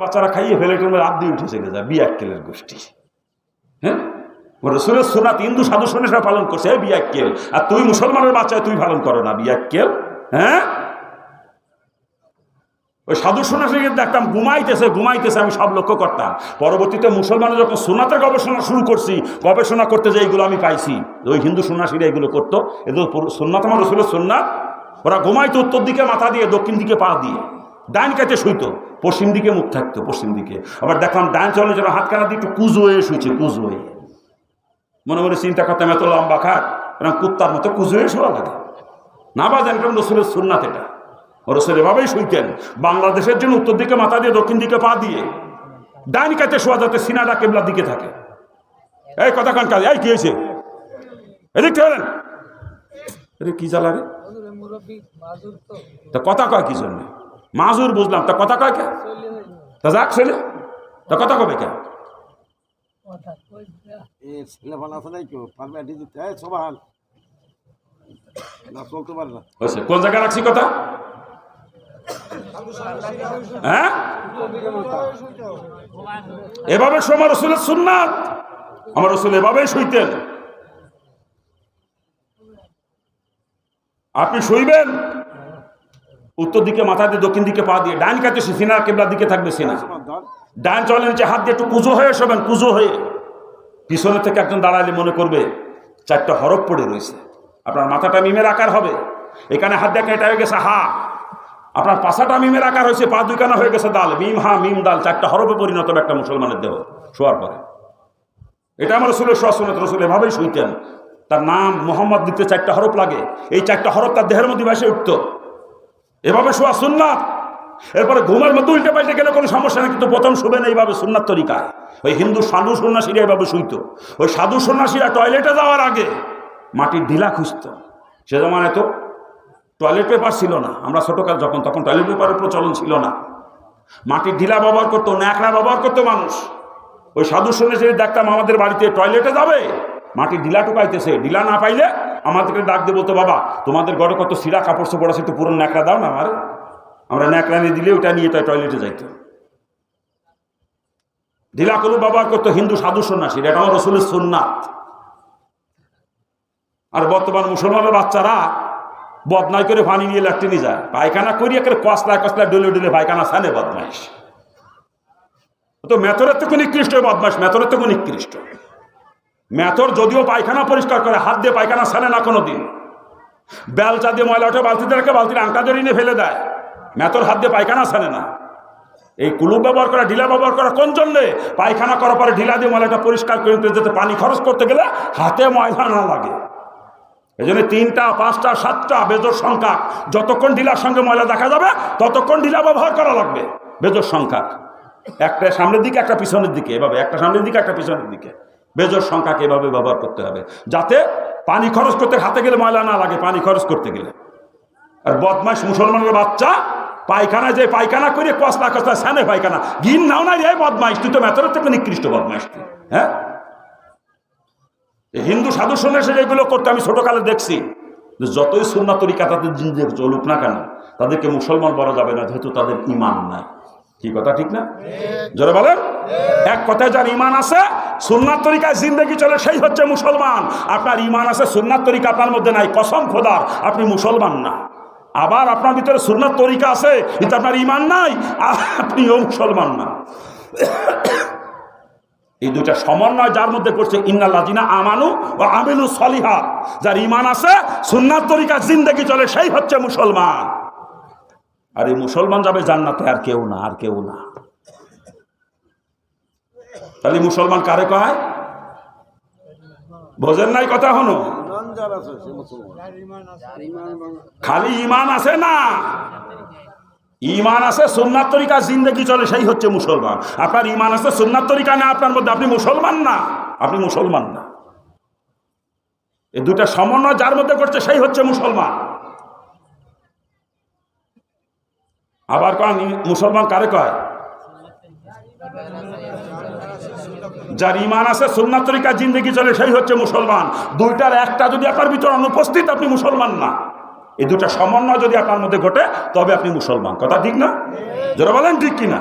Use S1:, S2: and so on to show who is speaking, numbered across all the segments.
S1: বাচ্চারা খাইয়ে ফেলে রাত দিয়ে উঠে চলে যায় বিয়াক্কেলের গোষ্ঠী। হ্যাঁ, রসুলের সুন্নাত হিন্দু সাধু সন্ন্যাসীরা পালন করছে বিয়াক্কেল, আর তুই মুসলমানের বাচ্চা তুই পালন করো না বিয়াক্কেল। হ্যাঁ, ওই সাধু সন্ন্যাসীকে দেখতাম ঘুমাইতেছে আমি সব লক্ষ্য করতাম। পরবর্তীতে মুসলমানের যখন সুন্নাতের গবেষণা শুরু করছি, গবেষণা করতে যে এইগুলো আমি পাইছি, ওই হিন্দু সন্ন্যাসীরা এগুলো করতো। এগুলো সুন্নাত আমার রসুলের সুন্নাত। ওরা ঘুমাইতো উত্তর দিকে মাথা দিয়ে, দক্ষিণ দিকে পা দিয়ে, ডাইন কাছে শুইতো, পশ্চিম দিকে মুখ থাকতো পশ্চিম দিকে। আবার দেখলাম ডাইন চলে যেন হাতখানা দিয়ে একটু কুজো হয়ে শুয়েছে, কুজো হয়ে। মনে মনে চিন্তা করতাম এত লম্বা খাট, এরকম কুত্তার মতো কুজো হয়ে শোয়া লাগে না। বা জানতাম রসুলের সুন্নাত এটা। রসুল এভাবেই শুইতেন, বাংলাদেশের জন্য উত্তর দিকে মাথা দিয়ে, দক্ষিণ দিকে পা দিয়ে, ডাইন কাছে শোয়া যাতে সিনাটা কেবলার দিকে থাকে। এই কথা কান কাজ, এই কি হয়েছে এদিক খেলেন, আরে কি জ্বালা রে, তা কথা কয় কি জন্য? মাজুর বুঝলাম, তা কথা কয় কে? তা যাক ছেলে, তা কথা কবে কে? কোন জায়গায় রাখছি কথা? হ্যাঁ, এভাবে শোয়া রসুলের সুন্নাত। আমার রসুল এভাবেই শুইতেন। আপনি শুইবেন উত্তর দিকে মাথা দিয়ে, দক্ষিণ দিকে পা দিয়ে, ডাইন কাছে সিনা কেবলার দিকে থাকবে সিনা। ডাইন চলে নিচে হাত দিয়ে একটু কুজো হয়ে শোবেন, কুজো হয়ে। পিছনে থেকে একজন দাঁড়ালে মনে করবে চারটা হরফ পড়ে রয়েছে, আপনার মাথাটা মিমের আকার হবে, এখানে হাত দেখা এটা হয়ে গেছে হা, আপনার পাশাটা মিমের আকার হয়েছে, পা দুইখানা হয়ে গেছে দাল, মিম হা মিম দাল, চারটা হরফে পরিণত হবে একটা মুসলমানের দেহ শোয়ার পরে। এটা আমার রসুলের সুন্নাত। রসুল এভাবেই শুইতেন। তার নাম মোহাম্মদ দিতে চারটা হরফ লাগে, এই চারটা হরফ তার দেহের মধ্যে ভেসে উঠত। এভাবে শোয়া সুন্নাত। এরপরে ঘুমের মধ্যে উল্টে পাল্টে গেলে কোনো সমস্যা নেই, কিন্তু প্রথম শুবেন এইভাবে সুন্নাত তরিকায়। ওই হিন্দু সাধু সন্ন্যাসীরা এইভাবে শুইত। ওই সাধু সন্ন্যাসীরা টয়লেটে যাওয়ার আগে মাটির ঢিলা খুঁজত। সে জমানায় তো টয়লেট পেপার ছিল না, আমরা ছোটকাল যখন, তখন টয়লেট পেপারের প্রচলন ছিল না। মাটির ঢিলা ব্যবহার করতো, ন্যাকড়া ব্যবহার করতো মানুষ। ওই সাধু সন্ন্যাসীরা দেখতাম আমাদের বাড়িতে টয়লেটে যাবে, মাটির ঢিলা টুকাইতেছে, ঢিলা না পাইলে আমাদেরকে ডাক দিয়ে বলতো, বাবা তোমাদের ঘরে কত সিরা কাপড় চোপড় আছে, একটু পুরো ন্যাকড়া দাও না আমার। আমরা ন্যাকড়া নিয়ে দিলে ওটা নিয়ে টয়লেটে যাইতো। ঢিলা কলু ব্যবহার করতো হিন্দু সাধু সন্ন্যাসীরা। এটা আমার রসুলের সুন্নাত। আর বর্তমান মুসলমানের বাচ্চারা বদনাই করে পানি নিয়ে ল্যাট্রিনে যায়, পায়খানা করি একের কসলায় কসলায় ডলে ডলে পায়খানা ছানে বদমাইশ। তো মেথরের থেকে নিকৃষ্ট বদমাইশ, মেথরের থেকে নিকৃষ্ট। মেথর যদিও পায়খানা পরিষ্কার করে, হাত দিয়ে পায়খানা ছানে না কোনো দিন। বেলচা দিয়ে ময়লা ওঠে বালতিতে রেখে বালতির আংটা জড়িয়ে নিয়ে ফেলে দেয়। মেথর হাত দিয়ে পায়খানা ছানে না। এই কুলুপ ব্যবহার করা, ঢিলা ব্যবহার করা কোন জন্যে? পায়খানা করার পরে ঢিলা দিয়ে ময়লাটা পরিষ্কার করে নিতে যেতে পানি খরচ করতে গেলে হাতে ময়লা না লাগে। এই জন্য 3টা 5টা 7টা বেজোর সংখ্যা, যতক্ষণ ঢিলার সঙ্গে ময়লা দেখা যাবে ততক্ষণ ঢিলা ব্যবহার করা লাগবে। বেজোর সংখ্যা, একটা সামনের দিকে একটা পিছনের দিকে, এভাবে একটা সামনের দিকে একটা পিছনের দিকে, বেজোর সংখ্যাকে এভাবে ব্যবহার করতে হবে, যাতে পানি খরচ করতে হাতে গেলে ময়লা না লাগে, পানি খরচ করতে গেলে। আর বদমাইশ মুসলমানের বাচ্চা পায়খানা যে পায়খানা করে কসলা কসলা সানে পায়খানা, ঘিন নাও না রে বদমাইশ, তুই তো মেথরের থেকে নিকৃষ্ট বদমাইশ তুই। হ্যাঁ, হিন্দু সাধু সন্ন্যাসী এগুলো করতে আমি ছোটকালে দেখছি। যতই সুন্নাত তরিকা তাদের জিন্দে চলুক না কেন, তাদেরকে মুসলমান বলা যাবে না, যেহেতু তাদের ঈমান নাই। কি কথা ঠিক না? জোরে বলেন। এক কথায় যার ঈমান আছে, সুন্নাত তরিকায় জিন্দেগি চলে, সেই হচ্ছে মুসলমান। আপনার ঈমান আছে, সুন্নাত তরিকা আপনার মধ্যে নাই, কসম খোদার আপনি মুসলমান না। আবার আপনার ভিতরে সুন্নাত তরিকা আছে কিন্তু আপনার ঈমান নাই, আপনিও মুসলমান না। এই দুইটা সমন্বয় যার মধ্যে করছে, ইন্নাল্লাযিনা আমানু ওয়া আমিলুস সলিহাত, যার ঈমান আছে, সুন্নাত তরিকা জিন্দেগি চলে, সেই হচ্ছে মুসলমান। আর এই মুসলমান যাবে জান্নাতে, আর কেউ না, আর কেউ না। তাহলে মুসলমান কারে কয়? বোঝেন নাই কথা? হনো খালি ঈমান আছে না, ঈমান আছে, সুন্নাত তরিকা জিন্দেগি চলে, সেই হচ্ছে মুসলমান। আপনার ঈমান আছে, সুন্নাত তরিকা না আপনার মধ্যে, আপনি মুসলমান না, আপনি মুসলমান না। এই দুইটা সমন্বয় যার মধ্যে করছে, সেই হচ্ছে মুসলমান। আবার কন মুসলমান কারে কয়? যার ঈমান আছে, সুন্নাত তরিকা জিন্দেগি চলে, সেই হচ্ছে মুসলমান। দুইটার একটা যদি আপনার ভিতরে অনুপস্থিত, আপনি মুসলমান না। এই দুটা সমন্বয় যদি আপনার মধ্যে ঘটে, তবে আপনি মুসলমান। কথা ঠিক না? যারা বলেন ঠিক কিনা?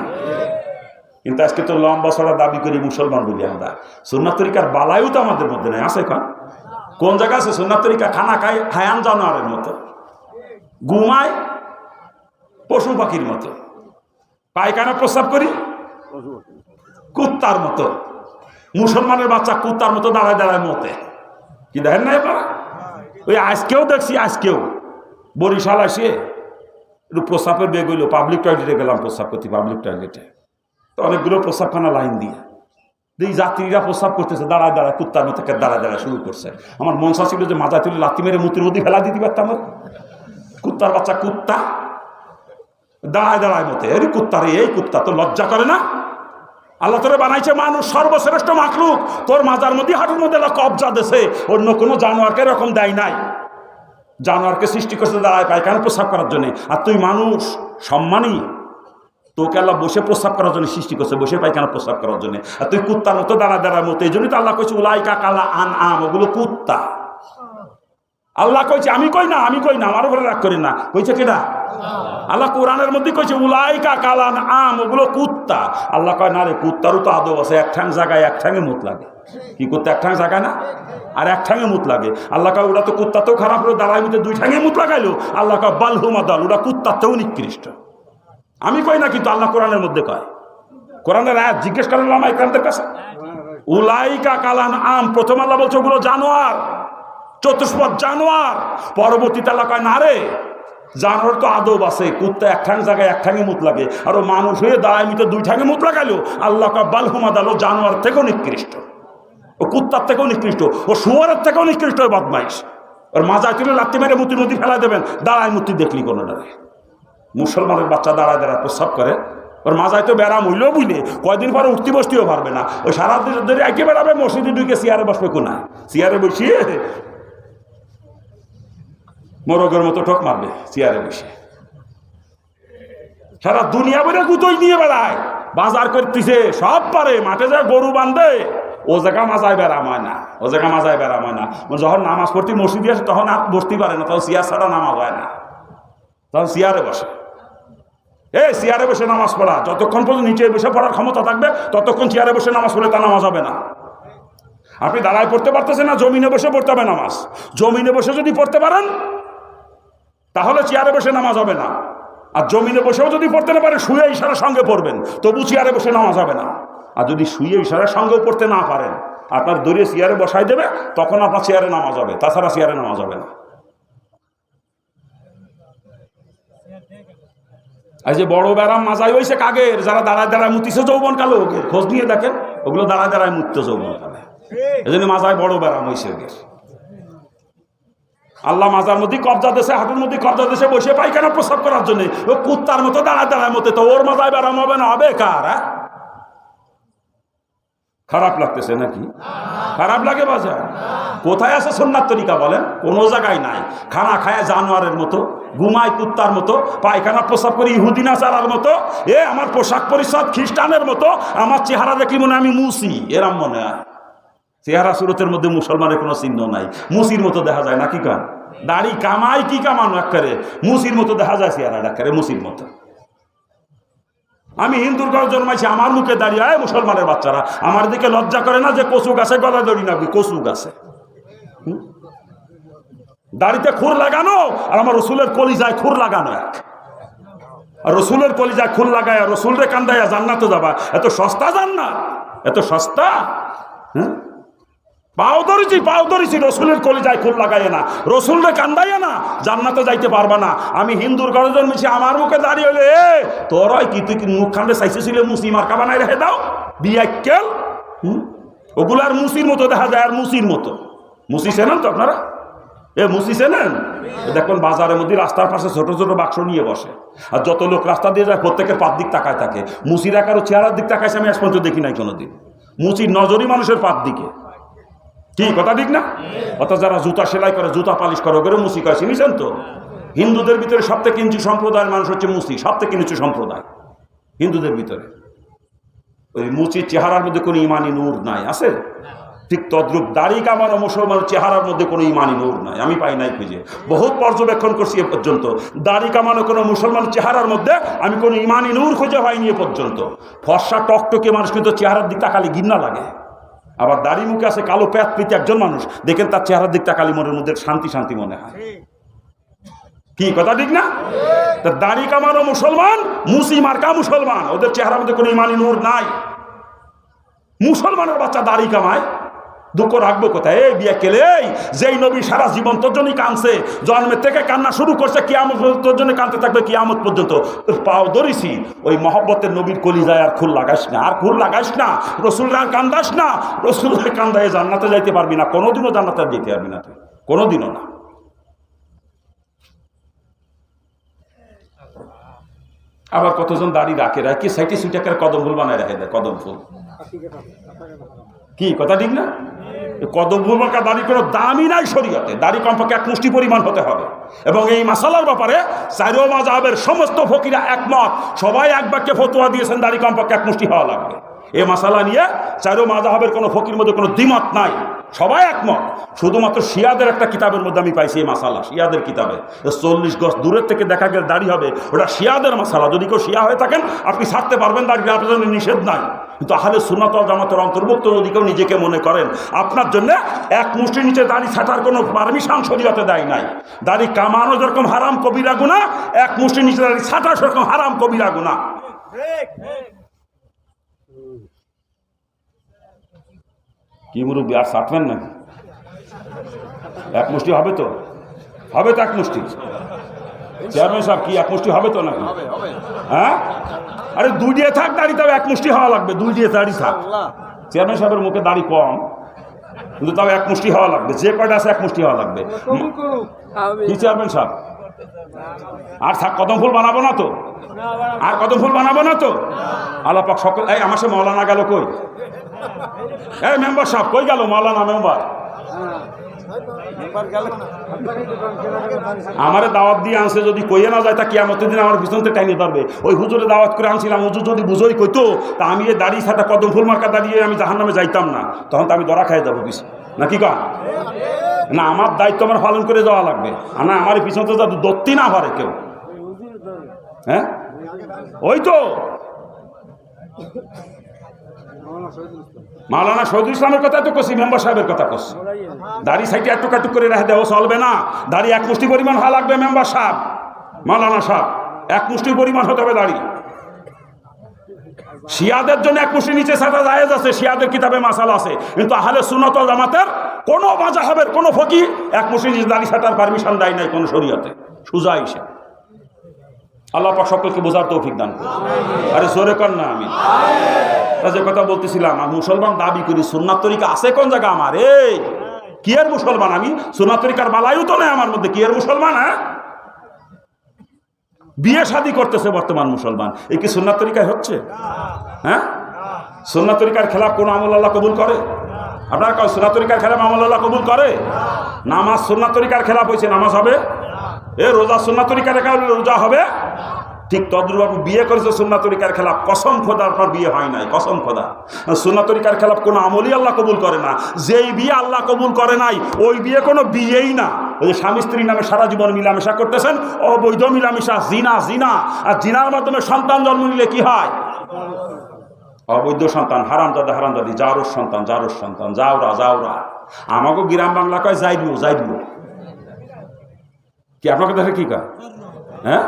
S1: কিন্তু আজকে তো লম্বা ছড়া দাবি করি মুসলমান বলি আমরা। সুন্নাত তরিকার বালাইও তো আমাদের মধ্যে নাই, আছে এখন? কোন জায়গা আছে সুন্নাত তরিকা? খানা খায় হায়ান জানোয়ারের মতো, ঘুমায় পশু পাখির মতো, পায়খানা প্রস্রাব করি কুত্তার মতো। মুসলমানের বাচ্চা কুত্তার মতো দাঁড়ায় দাঁড়ায় মতে, কি দেখেন না এবার? ওই আজকেও দেখছি, আজকেও বরিশাল আসিয়ে একটু প্রস্রাবের বেগ হইলো, পাবলিক টয়লেটে গেলাম প্রস্রাব করতে, পাবলিক টয়লেটে তো অনেকগুলো প্রস্রাবখানা লাইন দিয়ে এই যাত্রীরা প্রস্রাব করতেছে, দাঁড়ায় দাঁড়ায় কুত্তার মতো দাঁড়ায় দাঁড়ায় শুরু করছে। আমার মন ছিল যে মাথা তুলে লাথি মেরে মুতির মধ্যে ফেলা দিতে পারতাম। আমার কুত্তার বাচ্চা কুত্তা দাঁড়ায় দাঁড়ায় মতে, এই কুত্তা রে, এই কুত্তা তো লজ্জা করে না? আল্লাহ তোরে বানাইছে মানুষ, সর্বশ্রেষ্ঠ মাখলুক, তোর মাজার মধ্যে হাঁটুর মধ্যে কবজা দেশে, অন্য কোনো জানোয়ারকে এরকম দেয় নাই। জানোয়ারকে সৃষ্টি করছে দাঁড়ায় পায়খানা প্রস্রাব করার জন্য, আর তুই মানুষ সম্মানী, তোকে আল্লাহ বসে প্রস্রাব করার জন্য সৃষ্টি করছে, বসে পায়খানা প্রস্রাব করার জন্য, আর তুই কুত্তার মতো দাঁড়ায় দাঁড়ায় মতো। এই জন্যই তো আল্লাহ কইছে উলাইকা কালা আন আম, ওগুলো কুত্তা। আল্লাহ কইছে, আমি কই না, আমি কই না, আমার উপরে রাগ করি না, কইছে কেডা? আল্লাহ কোরআনের মধ্যে কইছে উলাইকা কালান আম, ওগুলো কুত্তা। আল্লাহ কয় না রে, কুত্তারও তো আদব আছে, এক ঠ্যাং জায়গায় এক ঠ্যাঙে মুত লাগে। কি করতে? এক ঠ্যাং জায়গায় না, আর এক ঠ্যাঙে মুত লাগে। আল্লাহ কয় ওরা তো কুত্তাতেও খারাপ হলো, দাঁড়ায় মধ্যে দুই ঠ্যাঙে মুত লাগাইলো। আল্লাহ কয় বালহুমা দল, ওরা কুত্তাতেও নিকৃষ্ট। আমি কই না, কিন্তু আল্লাহ কোরআনের মধ্যে কয়। কোরআনের আয়াত জিজ্ঞেস করেন ইকরামদের কাছে, উলাইকা কালান আম, প্রথম আল্লাহ বলছে ওগুলো জানোয়ার, চতুষ্পদ জানোয়ার। পরবর্তীতে আল্লাহ কয় না রে, জানোয়ার তো আদব আছে, কুত্তা এক ঠ্যাং জায়গায় এক ঠ্যাঙে মুত লাগে, আর ও মানুষ হয়ে দাঁড়ায় মিতে দুই ঠ্যাঙে মুত লাগাইলো। আল্লাহ কয় বালহুমা দাল, জানোয়ার থেকেও নিকৃষ্ট, ও কুত্তার থেকেও নিকৃষ্ট, ও শুয়ারের থেকেও নিকৃষ্ট বদমাইশ। ওর মাজায় তুলে লাত্তি মেরে মুতির মধ্যে ফেলা দেবেন, দাঁড়ায় মুতি দেখলি কোনো ডারে। মুসলমানের বাচ্চা দাঁড়ায় দাঁড়ায় প্রস্রাব করে, ওর মাজায় তো ব্যারাম হইলেও বুঝলে কয়দিন পরে উঠতে বসতেও পারবে না। ওই সারা দিন ধরে একে বেড়াবে, মসজিদে ঢুকে চেয়ারে বসবে, কোনায় চেয়ারে বসিয়ে মোরগের মতো ঠোক মারবে চেয়ারে বসে। সারা দুনিয়া বলে গুতোই নিয়ে বেড়ায়, বাজার করতেছে, সব পারে, মাঠে যায় গরু বান্ধে, ও জায়গা মাজায় বেড়াম হয় না, ও জায়গা মাজায় বেড়াম হয় না। যখন নামাজ পড়তে মসজিদে আসে তখন আর বসতে পারে না, তখন চেয়ার ছাড়া নামাজ হয় না, তখন চেয়ারে বসে। চেয়ারে বসে নামাজ পড়া, যতক্ষণ পর্যন্ত নিচে বসে পড়ার ক্ষমতা থাকবে ততক্ষণ চেয়ারে বসে নামাজ পড়লে তা নামাজ হবে না। আপনি দাঁড়ায় পড়তে পারতেছেন না, জমিনে বসে পড়তে হবে নামাজ। জমিনে বসে যদি পড়তে পারেন তাহলে চেয়ারে বসে নামাজ হবে না, আর জমিনে বসেও যদি পড়তে না পারেন, শুয়ে ইশারার সঙ্গে পড়বেন, তবু চেয়ারে বসে নামাজ হবে না। আর যদি শুয়ে ইশারার সঙ্গেও পড়তে না পারেন, আপনার দড়িয়ে চেয়ারে বসাই দেবে, তখন আপনার চেয়ারে নামাজ হবে, তাছাড়া চেয়ারে নামাজ হবে না। এই যে বড় ব্যারাম মাজাই হয়েছে কাগের, যারা দাঁড়ায় দাঁড়ায় মুতিছে যৌবন কালো, ওকে খোঁজ নিয়ে দেখেন, ওগুলো দাঁড়ায় দাঁড়ায় মুততে যৌবন কালে, এই জন্য মাজায় বড় ব্যারাম হয়েছে ওদের। আল্লাহ মাজার মধ্যে কবজা দেশে, হাঁটুর মধ্যে কবজা দেশে বসে পায়খানা প্রস্রাব করার জন্য, ও কুত্তার মতো দাঁড়ায় দাঁড়ায় মতে, তো ওর মাজায় ব্যারাম হবে না, হবে কার? খারাপ লাগতেছে নাকি? খারাপ লাগে বাজার? কোথায় আছে সুন্নাত তরিকা বলেন? কোনো জায়গায় নাই। খানা খায় জানোয়ারের মতো, ঘুমায় কুত্তার মতো, পায়খানা প্রস্রাব করে ইহুদি নাসারার মতো, আমার পোশাক পরিচ্ছদ খ্রিস্টানের মতো, আমার চেহারা দেখি মনে আমি মুসি, এরম মনে হয়। চেহারা সুরতের মধ্যে মুসলমানের কোনো চিহ্ন নাই, মুসির মতো দেখা যায় নাকি? কান দাড়ি কামাই কি কামানো, একেবারে মুসির মতো দেখা যায় চেহারাটা, একেবারে মুসির মতো। আমি হিন্দুর ঘরে জন্মাইছি, আমার মুখে দাঁড়িয়ে মুসলমানের বাচ্চারা আমার দিকে লজ্জা করে না যে কচু গাছে গলা দড়ি না, কচু গাছে দাড়িতে খুর লাগানো, আর আমার রসুলের কলিজায় খুর লাগানো এক। আর রসুলের কলিজায় খুর লাগায় রসুলরে কান্দাইয়া জান্নাতে যাবা, এত সস্তা জান্নাত, এত সস্তা? পাও ধরেছি রসুলের কলিজায় খুর লাগাইয়া না, রসুলরে কান্দাইয়া না, জান্নাতে যাইতে পারবা না। আমি হিন্দুর ঘরে জন্মেছি, আমার মুখে দাঁড়িয়ে হলে তোর কি তুই মুখ খান্ডে চাইছিল মুসি মার্কা বানাই রেখে দাও বিয়াক্কেল। ওগুলো আর মুসির মতো দেখা যায়, আর মুসির মতো। মুসি চেনেন তো আপনারা? মুসি চেনেন? দেখুন বাজারের মধ্যে রাস্তার পাশে ছোট ছোট বাক্স নিয়ে বসে, আর যত লোক রাস্তা দিয়ে যায় প্রত্যেকের পাত দিক তাকায় থাকে। মুসিরা কারো চেহারার দিক তাকাইছে আমি আজ পর্যন্ত দেখি নাই কোনোদিন। মুসির নজরই মানুষের পাত দিকে, কি কথা ঠিক না? অর্থাৎ যারা জুতা সেলাই করে, জুতা পালিশ করে, ওগুলো মুসি করে, চিনিছেন তো? হিন্দুদের ভিতরে সবথেকে নিচু সম্প্রদায়ের মানুষ হচ্ছে মুসি, সবথেকে নিচু সম্প্রদায় হিন্দুদের ভিতরে। ওই মুচির চেহারার মধ্যে কোনো ইমানি নূর নাই, আছে? ঠিক তদ্রূপ দাড়ি কামানো মুসলমানের চেহারার মধ্যে কোনো ইমানি নূর নাই, আমি পাই নাই খুঁজে। বহুত পর্যবেক্ষণ করছি এ পর্যন্ত, দাড়ি কামানো কোনো মুসলমানের চেহারার মধ্যে আমি কোনো ইমানি নূর খুঁজে পাইনি এ পর্যন্ত। ফর্সা টকটকে মানুষ কিন্তু চেহারার দিক তাকালে ঘৃণা লাগে, আবার দাড়ি মুখে আছে কালো প্যাত পিতে একজন মানুষ, দেখেন তার চেহারার দিক তাকালে মনের মধ্যে শান্তি শান্তি মনে হয়। কি কথা ঠিক না? তা দাড়ি কামানো মুসলমান, মুসি মার্কা মুসলমান, ওদের চেহারার মধ্যে কোনো ইমানি নূর নাই। মুসলমানের বাচ্চা দাড়ি কামায়, দুঃখ রাখবো কোথায়? এই বিয়ে কেলে যেই নবী সারা জীবন তোর জন্যই কাঁদছে, জন্মের থেকে কান্না শুরু করছে, কিয়ামত তোর জন্য কাঁদতে থাকবে কিয়ামত পর্যন্ত। তোর পাও ধরিছি, ওই মহব্বতের নবীর কলিজায় আর খুল লাগাইস না, আর খুল লাগাইস না, রসুল আর কান্দাস না, রসুল কান্দায় জান্নাতে যাইতে পারবি না, কোনোদিনও জান্নাতে যেতে পারবি না তুই, কোনোদিনও না। আবার কতজন দাড়ি রাখে, রাখে সাইটে সুইটাকের কদম ফুল বানায় রাখে দেয়, কদম ফুল। কি কথা ঠিক না? কদম ফুল বাঁকা দাড়ি কোনো দামই নাই শরীয়তে, দাড়ি কমপক্ষে এক মুষ্টি পরিমাণ হতে হবে। এবং এই মাসালার ব্যাপারে চারো মাযহাবের সমস্ত ফকিরা একমত, সবাই এক বাক্যে ফতোয়া দিয়েছেন দাড়ি কমপক্ষে এক মুষ্টি হওয়া লাগবে। এই মাসালা নিয়ে চারো মাযহাবের কোনো ফকির মধ্যে কোনো দ্বিমত নাই, সবাই একমত। শুধুমাত্র শিয়াদের একটা কিতাবের মধ্যে আমি পাইছি এই মাসালা, শিয়াদের কিতাবে 40 গজ দূরের থেকে দেখা গেলে দাড়ি হবে, ওটা শিয়াদের মাসালা। যদি কেউ শিয়া হয়ে থাকেন আপনি ছাড়তে পারবেন, দাড়ি আপনার জন্য নিষেধ নাই। কিন্তু আহলে সুন্নাত ওয়াল জামাতের অন্তর্ভুক্ত যদি কেউ নিজেকে মনে করেন, আপনার জন্য এক মুষ্টির নিচে দাড়ি ছাটার কোনো পারমিশন শরীয়তে দেয় নাই। দাড়ি কামানো যেরকম হারাম কবিরা গুনাহ, এক মুষ্টির নিচে দাড়ি ছাটা সেরকম হারাম কবিরা গুনাহ। কি মুরব্বী আর ছাটবেন নাকি? এক মুষ্টি হবে তো? হবে তো এক মুষ্টি? চেয়ারম্যান সাহেব কি এক মুষ্টি হবে তো নাকি? হ্যাঁ, আরে দুই দিয়ে থাক দাড়ি, তাও এক মুষ্টি হওয়া লাগবে, দুই দিয়ে দাড়ি থাক। চেয়ারম্যান সাহেবের মুখে দাড়ি কম, কিন্তু তাও এক মুষ্টি হওয়া লাগবে, যে কয়টা আছে এক মুষ্টি হওয়া লাগবে। কি চেয়ারম্যান সাহেব আর থাক, কদম ফুল বানাবো না তো? আর কদম ফুল বানাবো না তো? আল্লাহ পাক সকল। এই আমার সে মৌলানা গেল কই? এই মেম্বার সাহেব কই গেল? মৌলানা মেম্বার আমারে দাওয়াত দিয়ে আনছে, যদি কইয়ে না যায় তা কিয়ামতের দিন আমার পিছনতে টাইনে ধরবে। ওই হুজুরে দাওয়াত করে আনছিলাম, হুজুর যদি বুঝোই কইতো তা আমি এই দাড়ি ছাটা কদম ফুল মার্কা দাঁড়িয়ে আমি জাহান্নামে যাইতাম না, তখন তো আমি ধরা খাই যাবো পিছু নাকি কন? না, আমার দায়িত্ব আমার পালন করে যাওয়া লাগবে, না আমার পিছনতে যাতে দত্তি না পারে কেউ। হ্যাঁ, ওই তো মাওলানা শহীদুল ইসলামের কথা তো কছি, মেম্বার সাহেবের কথা কছি। দাড়ি সাইটে একটু কাটুক করে রেখে দেওয়া চলবে না, দাড়ি এক মুষ্টি পরিমাণ হওয়া লাগবে। মেম্বার সাহেব, মাওলানা সাহেব, এক মুষ্টি পরিমাণ হতে হবে দাড়ি। শিয়াদের জন্য এক মুষ্টি নিচে ছাটা জায়েজ আছে, শিয়াদের কিতাবে মাসালা আছে, কিন্তু আহলে সুন্নাত ওয়াল জামাতের কোন মাযহাবের কোন ফকিহ এক মুষ্টি নিচে দাড়ি ছাটার পারমিশন দেয় নাই কোন শরীয়তে। সুজা হিসেব। আল্লাহ পাক সকলকে বোঝার তৌফিক দান করুন। আরে জোরে কর না আমি যে কথা বলতেছিলাম, আমি মুসলমান দাবি করি, সুন্নাত তরিকা আছে কোন জায়গা আমার? এই কি এর মুসলমান আমি? সুন্নাত তরিকার বালাইও তো নেই আমার মধ্যে, কি এর মুসলমান? হ্যাঁ, বিয়ে শাদী করতেছে বর্তমান মুসলমান, এই কি সুন্নাত তরিকায় হচ্ছে? হ্যাঁ, সুন্নাত তরিকার খেলাফ কোন আমল আল্লাহ কবুল করে? আপনার কাউ সুন্নাত তরিকার খেলাফ আমল আল্লাহ কবুল করে? নামাজ সুন্নাত তরিকার খেলাফ হয়েছে, নামাজ হবে? এ রোজা সুন্নাত তরিকার রোজা হবে? ঠিক তদ্রুপ আপনি বিয়ে করেছে সুন্নাত তরিকার খেলাফ, কসম খোদার পর বিয়ে হয় নাই, কসম খোদা। সুন্নাত তরিকার খেলাফ কোনো আমলই আল্লাহ কবুল করে না। যেই বিয়ে আল্লাহ কবুল করে নাই ওই বিয়ে কোনো বিয়েই না। ওই যে স্বামী স্ত্রী নামে সারা জীবন মিলামেশা করতেছেন, অবৈধ মিলামেশা, জিনা। জিনা আর জিনার মাধ্যমে সন্তান জন্ম নিলে কি হয়? অবৈধ সন্তান, হারামজাদা হারামজাদি, জারুর সন্তান, জারুর সন্তান, জাউরা জাউরা। আমাকে গ্রাম বাংলা কয় যাইবিও, যাইবিও। কি আপনাকে দেখে কি কয়? হ্যাঁ,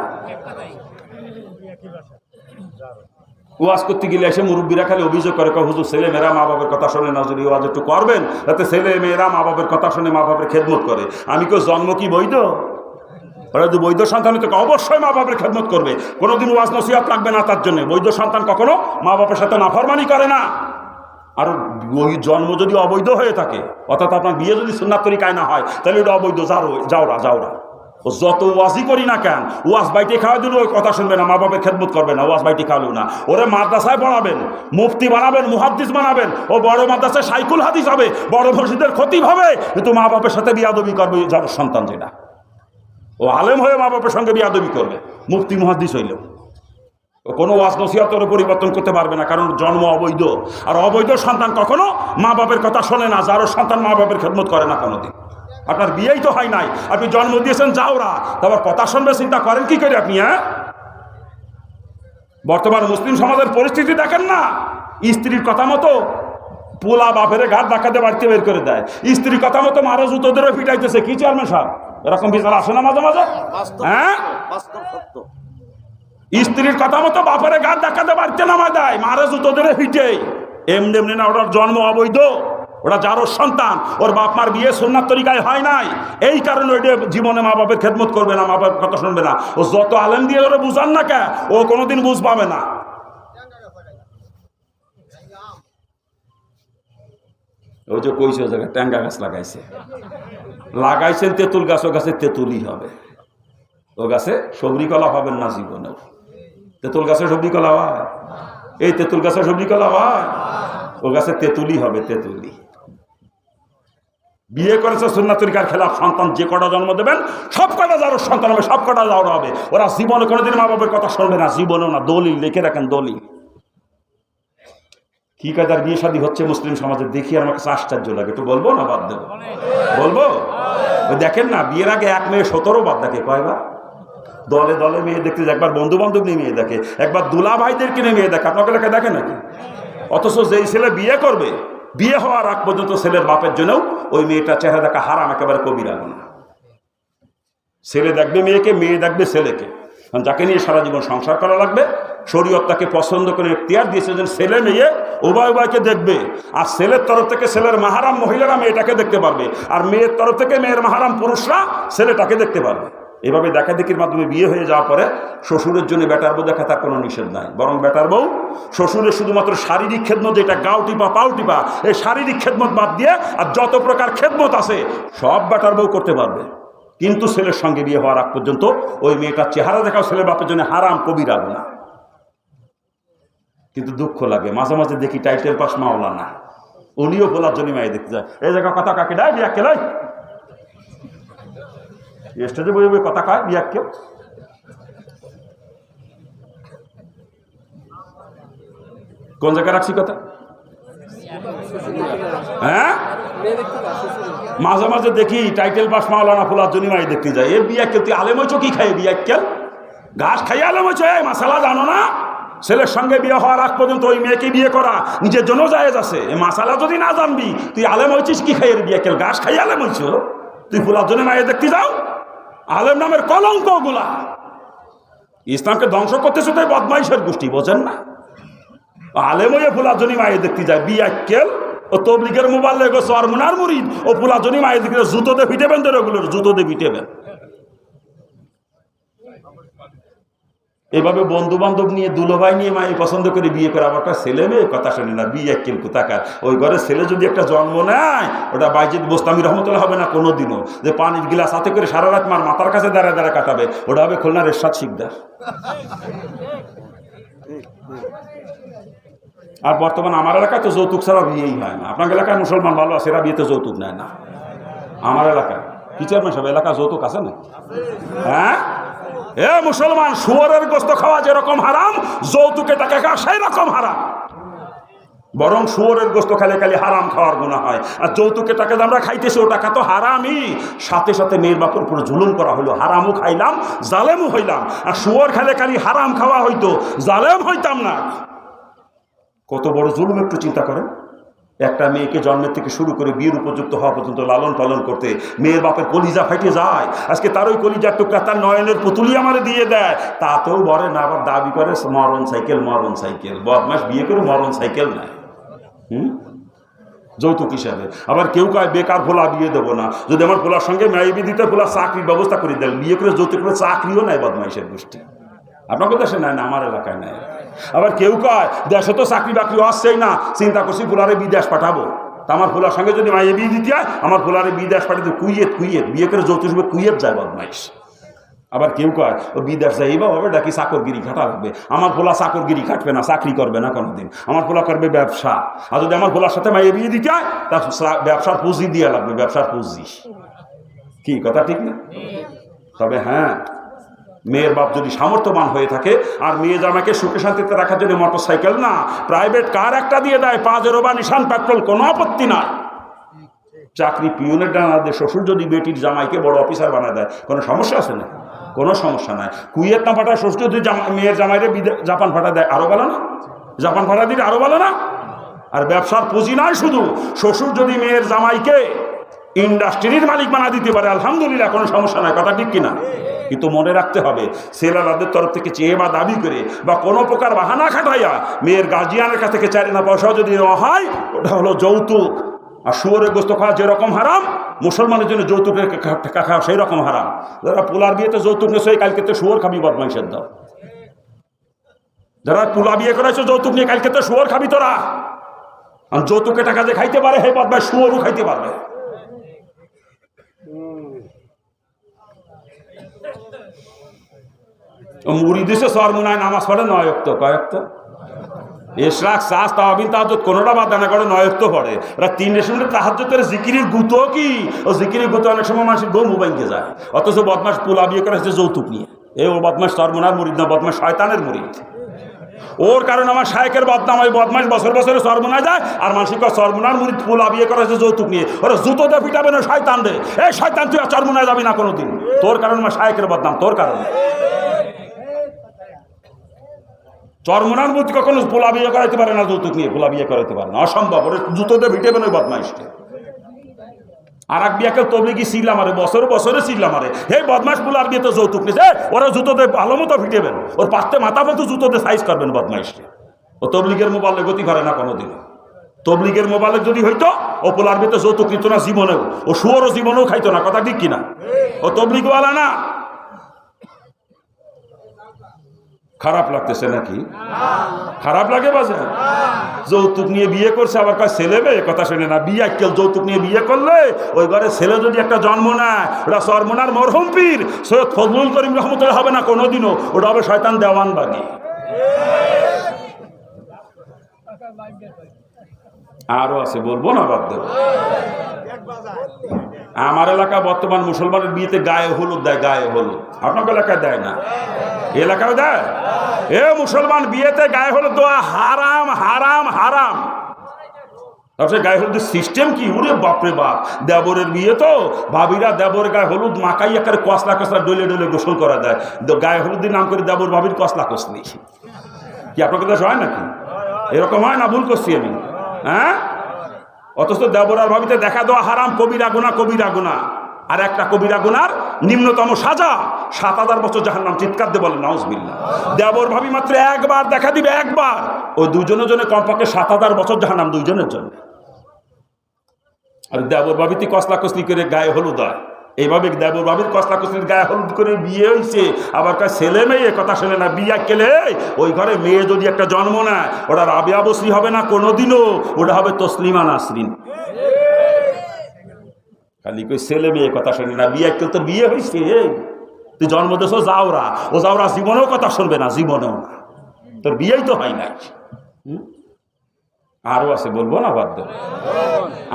S1: ওয়াজ করতে গেলে এসে মুরব্বীরা খালি অভিযোগ করে, হুজুর ছেলে মেয়েরা মা বাবার কথা শোনে না, যদি ওয়াজ একটু করবেন যাতে ছেলে মেয়েরা মা বাবার কথা শুনে মা বাবার খেদমত করে। আমি কেউ জন্ম কি বৈধ? ওরা যদি বৈধ সন্তান হতো অবশ্যই মা বাবার খেদমত করবে, কোনোদিন ওয়াজ নসিহত লাগবে না তার জন্য। বৈধ সন্তান কখনো মা বাবার সাথে নাফরমানি করে না। আর ওই জন্ম যদি অবৈধ হয়ে থাকে, অর্থাৎ আপনার বিয়ে যদি সুন্নাত তরিকায় না হয়, তাহলে ওটা অবৈধ, জাউরা জাউরা। ও যত ওয়াজই করি না কেন, ওয়াজ বাইটে খাওয়া দিল ওই কথা শুনবে না, মা বাপের খেদমত করবে না, ওয়াজ বাইটে খাওয়ালেও না। ওরে মাদ্রাসায় পড়াবেন, মুফতি বানাবেন, মুহাদ্দিস বানাবেন, ও বড় মাদ্রাসায় শাইখুল হাদিস হবে, বড় মসজিদের খতিব হবে, কিন্তু মা বাপের সাথে বিয়াদবি করবে যার সন্তান যেটা। ও আলেম হয়ে মা বাপের সঙ্গে বিয়াদবি করবে, মুফতি মুহাদ্দিস হইলেও। ও কোনো ওয়াজ নসিহতের পরিবর্তন করতে পারবে না, কারণ জন্ম অবৈধ। আর অবৈধ সন্তান কখনো মা বাপের কথা শোনে না, যারও সন্তান মা বাপের খেদমত করে না কোনোদিন। আপনার বিয়েই তো হয় নাই, আপনি জন্ম দিয়েছেন যাওরা, তারপর কথা শুনবে চিন্তা করেন কি করে আপনি? হ্যাঁ, বর্তমান মুসলিম সমাজের পরিস্থিতি দেখেন না, স্ত্রীর কথা মতো পোলা বাপের ঘাট ধাক্কাতে বাড়িতে বের করে দেয়, স্ত্রীর কথা মতো মারা জুতো ধরে ফিটাইতেছে। কি চেয়ারম্যান সাহেব, এরকম বিচার আসে না মাঝে মাঝে? হ্যাঁ, স্ত্রীর কথা মতো বাপের ঘাট ধাক্কাতে বাড়িতে নামা দেয়, মারা জুতো ধরে ফিটে। এমনি এমনি না, ওটার জন্ম অবৈধ, ওরা যারও সন্তান, ওর বাপ মার বিয়ে সুন্নাত তরিকায় হয় নাই, এই কারণে ওইটা জীবনে মা বাপের খেদমত করবে না, মা বাপের কথা শুনবে না। ও যত আলেম দিয়ে ওরা বুঝান না কে, ও কোনোদিন বুঝ পাবে না। ওই যে কইছে জায়গায় ট্যাঙ্গা গাছ লাগাইছেন তেঁতুল গাছ, ও গাছে তেঁতুলই হবে, ও গাছে সবরি কলা পাবেন না জীবনেও। তেঁতুল গাছে সবরি কলা হয়? এই তেঁতুল গাছে সবরি কলা হয়? ও গাছে তেঁতুলই হবে, তেঁতুলি। বিয়ে করেছে সুন্নাত তরিকার খেলাফ, সন্তান যে কটা জন্ম দেবেন সব কটা যারও সন্তান হবে, সব কটা যাওয়া হবে। ওরা জীবনে কোনোদিন মা বাপের কথা শুনবে না, জীবনেও না। দলিল লিখে রাখেন, দলিল। কি কায়দার বিয়ে শাদী হচ্ছে মুসলিম সমাজে, দেখি আমার কাছে আশ্চর্য লাগে। একটু বলবো না বাদ দেবো? বলবো। ওই দেখেন না, বিয়ের আগে এক মেয়ে 17 বাদ দেখে, কয়বার দলে দলে মেয়ে দেখতে যায়, একবার বন্ধু বান্ধব নিয়ে মেয়ে দেখে, একবার দুলা ভাইদের কিনে মেয়ে দেখে। আপনাকে লেখা দেখে নাকি? অথচ যেই ছেলে বিয়ে করবে, বিয়ে হওয়ার আগ পর্যন্ত ছেলের বাপের জন্যও ওই মেয়েটা চেহারা দেখা হারাম, একেবারে কবিরা গুনাহ। ছেলে দেখবে মেয়েকে, মেয়ে দেখবে ছেলেকে, যাকে নিয়ে সারা জীবন সংসার করা লাগবে। শরীয়ত তাকে পছন্দ করে এখতিয়ার দিয়েছে যে ছেলে মেয়ে উভয় উভয়কে দেখবে। আর ছেলের তরফ থেকে ছেলের মাহারাম মহিলারা মেয়েটাকে দেখতে পারবে, আর মেয়ের তরফ থেকে মেয়ের মাহারাম পুরুষরা ছেলেটাকে দেখতে পারবে। এভাবে দেখা দেখির মাধ্যমে বিয়ে হয়ে যাওয়ার পরে শ্বশুরের জন্য বেটার বউ দেখা তার কোনো নিষেধ নাই, বরং বেটার বউ শ্বশুরের শুধুমাত্র শারীরিক খেদমত, যেটা গাও টিপা পাও টিপা, এই শারীরিক খেদমত বাদ দিয়ে আর যত প্রকার খেদমত আছে সব বেটার বউ করতে পারবে। কিন্তু ছেলের সঙ্গে বিয়ে হওয়ার আগ পর্যন্ত ওই মেয়েটার চেহারা দেখাও ছেলের বাপের জন্য হারাম, কবিরা গুনাহ। কিন্তু দুঃখ লাগে, মাঝে মাঝে দেখি টাইটেল পাস মাওলানা, উনিও বলার জন্য মায়ে দেখতে যায়। এই জায়গা কথা কাকে দেয়, বিয়া কে লাই স্টেজে বই বই কথা কয়, বিয়া কেউ। কোন জায়গায় রাখছি কথা? হ্যাঁ, মাঝে মাঝে দেখি টাইটেল পাস মাওলানা ফোলার জন্য মায়ে দেখতে যায়। এ বিয়া কেউ, তুই আলেম হইছ কি খাই? বিয়া কেউ ঘাস খাই আলেম হইছ? এই মাসালা জানো না? ছেলের সঙ্গে বিয়ে হওয়ার আগ পর্যন্ত ওই মেয়েকে বিয়ে করা নিজের জন্য জায়েজ আছে। এ মাসালা যদি না জানবি, তুই আলেম হয়েছিস কি খাই? এর বিয়ে কেউ ঘাস খাই আলেম হইছ? তুই ফুলার জন্য মায়ে দেখতে যাও? আলেম নামের কলঙ্ক গুলা, ইসলামকে ধ্বংস করতেছে। তো বদমাইশের গোষ্ঠী, বোঝেন না? আলেম হয়ে ফুলার জন্য মায়ে দেখতে যায়, বিয়ে কেল। ও তবলিগের মোবাইল লেগো সরমুনার মুরিদ, ও ফুলার জন্য মায়ে দেখতে জুতো দিয়ে ফিটেবেন, তো ওগুলোর জুতো দিয়ে ফিটেবেন। এভাবে বন্ধু বান্ধব নিয়ে, দুলোভাই নিয়ে মায়ে পছন্দ করে বিয়ে করে, আমার কাছে ছেলে মেয়ে কথা শোনে না, বিয়ে কেল কোথাকার। ওই ঘরে ছেলে যদি একটা জন্ম নেয়, ওটা বাইজিদ বোস্তামি রহমতুল্লাহ হবে না কোনোদিনও। যে পানির গিলাস হাতে করে সারা রাত মার মাথার কাছে দাঁড়া দাঁড়া কাটাবে, ওটা হবে খুলনার এরশাদ শিকদার। আর বর্তমান আমার এলাকায় তো যৌতুক ছাড়া বিয়েই হয় না। আপনার এলাকায় মুসলমান ভালো আছে, এরা বিয়েতে যৌতুক নেয় না। আমার এলাকায় কি চেয়ারম্যান সব এলাকা যৌতুক আছে না? হ্যাঁ, এ মুসলমান, শুয়োরের গোস্ত খাওয়া যেরকম হারাম, যৌতুকে টাকা খাওয়া সেই রকম হারাম। বরং শুয়োরের গোস্ত খালে খালি হারাম খাওয়ার গুনাহ হয়, আর যৌতুকে টাকা আমরা খাইতেছি, ও টাকা তো হারামই। সাথে সাথে মেয়ের বাপের উপরে জুলুম করা হলো, হারামও খাইলাম, জালেমও হইলাম। আর শুয়োর খালে খালি হারাম খাওয়া হইতো, জালেম হইতাম না। কত বড় জুলুম একটু চিন্তা করেন। একটা মেয়েকে জন্মের থেকে শুরু করে বিয়ের উপযুক্ত হওয়া পর্যন্ত লালন পালন করতে মেয়ের বাপের কলিজা ফাইটে যায়। আজকে তার ওই কলিজার টুকরা তার নয়নের পুতুলি আমারে দিয়ে দেয়, তাতেও বলে না, আবার দাবি করে মরণ সাইকেল, মরণ সাইকেল। বদমাস বিয়ে করে মরণ সাইকেল নেয় যৌতুক হিসাবে। আবার কেউ কয় বেকার ফোলা বিয়ে দেবো না, যদি আমার ফোলার সঙ্গে মেয়ে দিতে ফোলা চাকরির ব্যবস্থা করে দেন, বিয়ে করে যৌতুক করে চাকরিও নেয় বদমাইশের গোষ্ঠী। আপনাকে দেশে নেয় না, আমার এলাকায় নেয়। আবার কেউ কয় দেশে তো চাকরি বাকরি আসছেই না, চিন্তা করছি ফুলারে বিদেশ পাঠাবো। তা আমার ফুলার সঙ্গে যদি মাইয়ে বিয়ে দিতে হয়, আমার ফুলারে বিদেশ পাঠাতে কুইয়েত বিয়ে করে যৌতুক কুইয়েত যায় বদমাইশ। আবার কেউ কয় ও বিদেশ যাইবা হবে ডাকি চাকরগিরি খাটা লাগবে। আমার ফোলা চাকরগিরি খাটবে না, চাকরি করবে না কোনোদিন। আমার ফোলা করবে ব্যবসা। আর যদি আমার ফোলার সাথে মাইয়ে বিয়ে দিতে হয়, তা ব্যবসার পুঁজি দিয়ে লাগবে, ব্যবসার পুঁজি। কি কথা ঠিক না? তবে হ্যাঁ, মেয়ের বাপ যদি সামর্থ্যবান হয়ে থাকে আর মেয়ে জামাকে সুখে শান্তিতে রাখার জন্য মোটর সাইকেল না প্রাইভেট কার একটা দিয়ে দেয়, পাজেরো বা নিশান পেট্রোল, কোনো আপত্তি নাই। চাকরি পিউনের ডানা দিয়ে শ্বশুর যদি বেটির জামাইকে বড় অফিসার বানায় দেয়, কোনো সমস্যা আছে না? কোনো সমস্যা নাই। কুয়েত না ফাটা শ্বশুর যদি মেয়ের জামাইরে জাপান ফাটা দেয়, আরো ভালো না? জাপান ফাটা দিলে আরো ভালো না? আর ব্যবসার পুঁজি নয় শুধু, শ্বশুর যদি মেয়ের জামাইকে ইন্ডাস্ট্রির মালিক বানা দিতে পারে, আলহামদুলিল্লাহ, কোনো সমস্যা নাই। কথা ঠিক কিনা? কিন্তু মনে রাখতে হবে, ছেলেরাদের তরফ থেকে চেয়ে বা দাবি করে বা কোনো প্রকার বাহানা খাটাইয়া মেয়ের গার্জিয়ানের কাছ থেকে 4 আনা পয়সা যদি নেওয়া হয়, ওটা হলো যৌতুক। আর শুয়োরের গোস্ত খাওয়া যেরকম হারাম, মুসলমানের জন্য যৌতুকের টাকা খাওয়া সেই রকম হারাম। যারা পোলার বিয়েতে যৌতুক নেছে, কালকে তো শুয়োর খাবি বদমাইশের দাও। যারা পোলা বিয়ে করেছে যৌতুক নিয়ে, কালকে তো শুয়োর খাবি তোরা। আর যৌতুকের টাকা যে খাইতে পারে, হে বদমাইশ শুয়োরও খাইতে পারবে। মুড়ি দিছে সরমুনায়, নামাজ পড়ে 9 ওয়াক্ত, কয়েকত ইশরাক সাস তাওবিন তাহাজ্জুদ কোনটা বাদ না করে 9 ওয়াক্ত পড়ে। ওরা 3 রেশনের তাহাজ্জুদের জিকিরের গুতো কি, ও জিকিরের গুতো অনেক সময় মানুষের গো মোবাইলকে যায়। অথচ বদমাশ পোলা বিয়ে করে হচ্ছে যৌতুক নিয়ে। ও বদমাশ সরমুনার মুরিদ না, বদমাশ শয়তানের মুরিদ। ওর কারণে আমার শায়েকের বদনাম, ওই বদমাশ বছর বছরে সরমুনায় যায়, আর মানসিক সরমুনার মুরিদ পোলা বিয়ে করে হচ্ছে যৌতুক নিয়ে। ওরা জুতো দিয়ে পিটাবে না শয়তান রে, এই শয়তান তুই আর সরমুনায় যাবি না কোনোদিন। তোর কারণে আমার শায়েকের বদনাম, তোর কারণে। চরমনার মধ্যে কখনো পোলা বিয়ে করাইতে পারে না, যৌতুক নিয়ে পোলা বিয়ে করাইতে পারে না, অসম্ভব। ওরা জুতো দিয়ে ভিটেবে না বদমাইশকে। আর এক বিয়াকে তবলিগি ছিলাম, আরে বছরে বছরে ছিলাম, আরে হে বদমাইশ পোলার বিয়ে তো যৌতুক নিয়েছে, ওরা জুতো দিয়ে ভালো মতো ভিটেবেন, ওর পাশে মাথা মতো জুতো দিয়ে সাইজ করবেন বদমাইশকে। ও তবলিগের মোবাইলে গতি করে না কোনোদিন। তবলিগের মোবাইলে যদি হইতো, ও পোলার বিয়েতে যৌতুক নিত না জীবনেও, ও শুয়োরও জীবনেও খাইতো না। কথা ঠিক কিনা? ও তবলিগওয়ালা না। খারাপ লাগতেছে নাকি? খারাপ লাগে বাজার? যৌতুক নিয়ে বিয়ে করছে, আবার কয় ছেলে মেয়ে, কথা শুনে না। বিয়ে কেউ যৌতুক নিয়ে বিয়ে করলে ওই ঘরে ছেলে যদি একটা জন্ম নেয়, ওটা সরমনার মরহুম পীর সৈয়দ ফজলুল করিম রহমতুল্লাহ হবে না কোনোদিনও, ওটা হবে শয়তান দেওয়ান বাগি। আরো আছে, বলবো না, বাদ দেব। আমার এলাকা বর্তমান মুসলমানের বিয়েতে গায়ে হলুদ দেয়, গায়ে হলুদ। আপনার এলাকায় দেয় না? এলাকায় দেয়? এ মুসলমান বিয়েতে গায়ে হলুদ দেওয়া হারাম, হারাম, হারাম। তারপরে গায়ে হলুদের সিস্টেম কি? উরে বাপরে বাপ, দেবরের বিয়ে তো ভাবিরা দেবরের গায়ে হলুদ মাখাই একেবারে কসলা কসলা ডলে ডলে গোসল করা দেয়। গায়ে হলুদের নাম করে দেবর ভাবির কসলা কসলি। কি আপনার কাছে হয় নাকি? এরকম হয় না? ভুল করছি আমি? হ্যাঁ? অথচ দেবর আর ভাবিতে দেখা দেওয়া হারাম, কবিরা গুনাহ, কবিরা গুনাহ। আর একটা কবিরা গুনার নিম্নতম সাজা 7000 বছর জাহান্নাম। চিৎকার দিয়ে বলেন নাউজুবিল্লাহ। দেবর ভাবি মাত্র একবার দেখা দিবে, একবার, ওই দুজনের জন্য কমপক্ষে 7000 বছর জাহান্নাম, দুইজনের জন্য। আর দেবর ভাবিতে কসলা কসলি করে গায়ে হলুদ হয়। এইভাবে দেবর ভাবির কসলা কসলির গায়ে হলুদ করে বিয়ে হয়েছে, আবার কয় ছেলে মেয়ে, কথা শোনে না। বিয়া কেলে ওই ঘরে মেয়ে যদি একটা জন্ম নেয়, ওটা রাবিয়া বসরি হবে না কোনোদিনও, ওটা হবে তসলিমা নাসরিন। খালি কই ছেলে মেয়ে, কথা শুনি না। বিয়ে কেউ তো বিয়ে হয়েছে, তুই জন্ম দেশ যাওরা, ও যাওরা জীবনেও কথা শুনবে না, জীবনেও না। তোর বিয়েই তো হয় নাই। আরো আছে, বলবো না, বাদ দেব।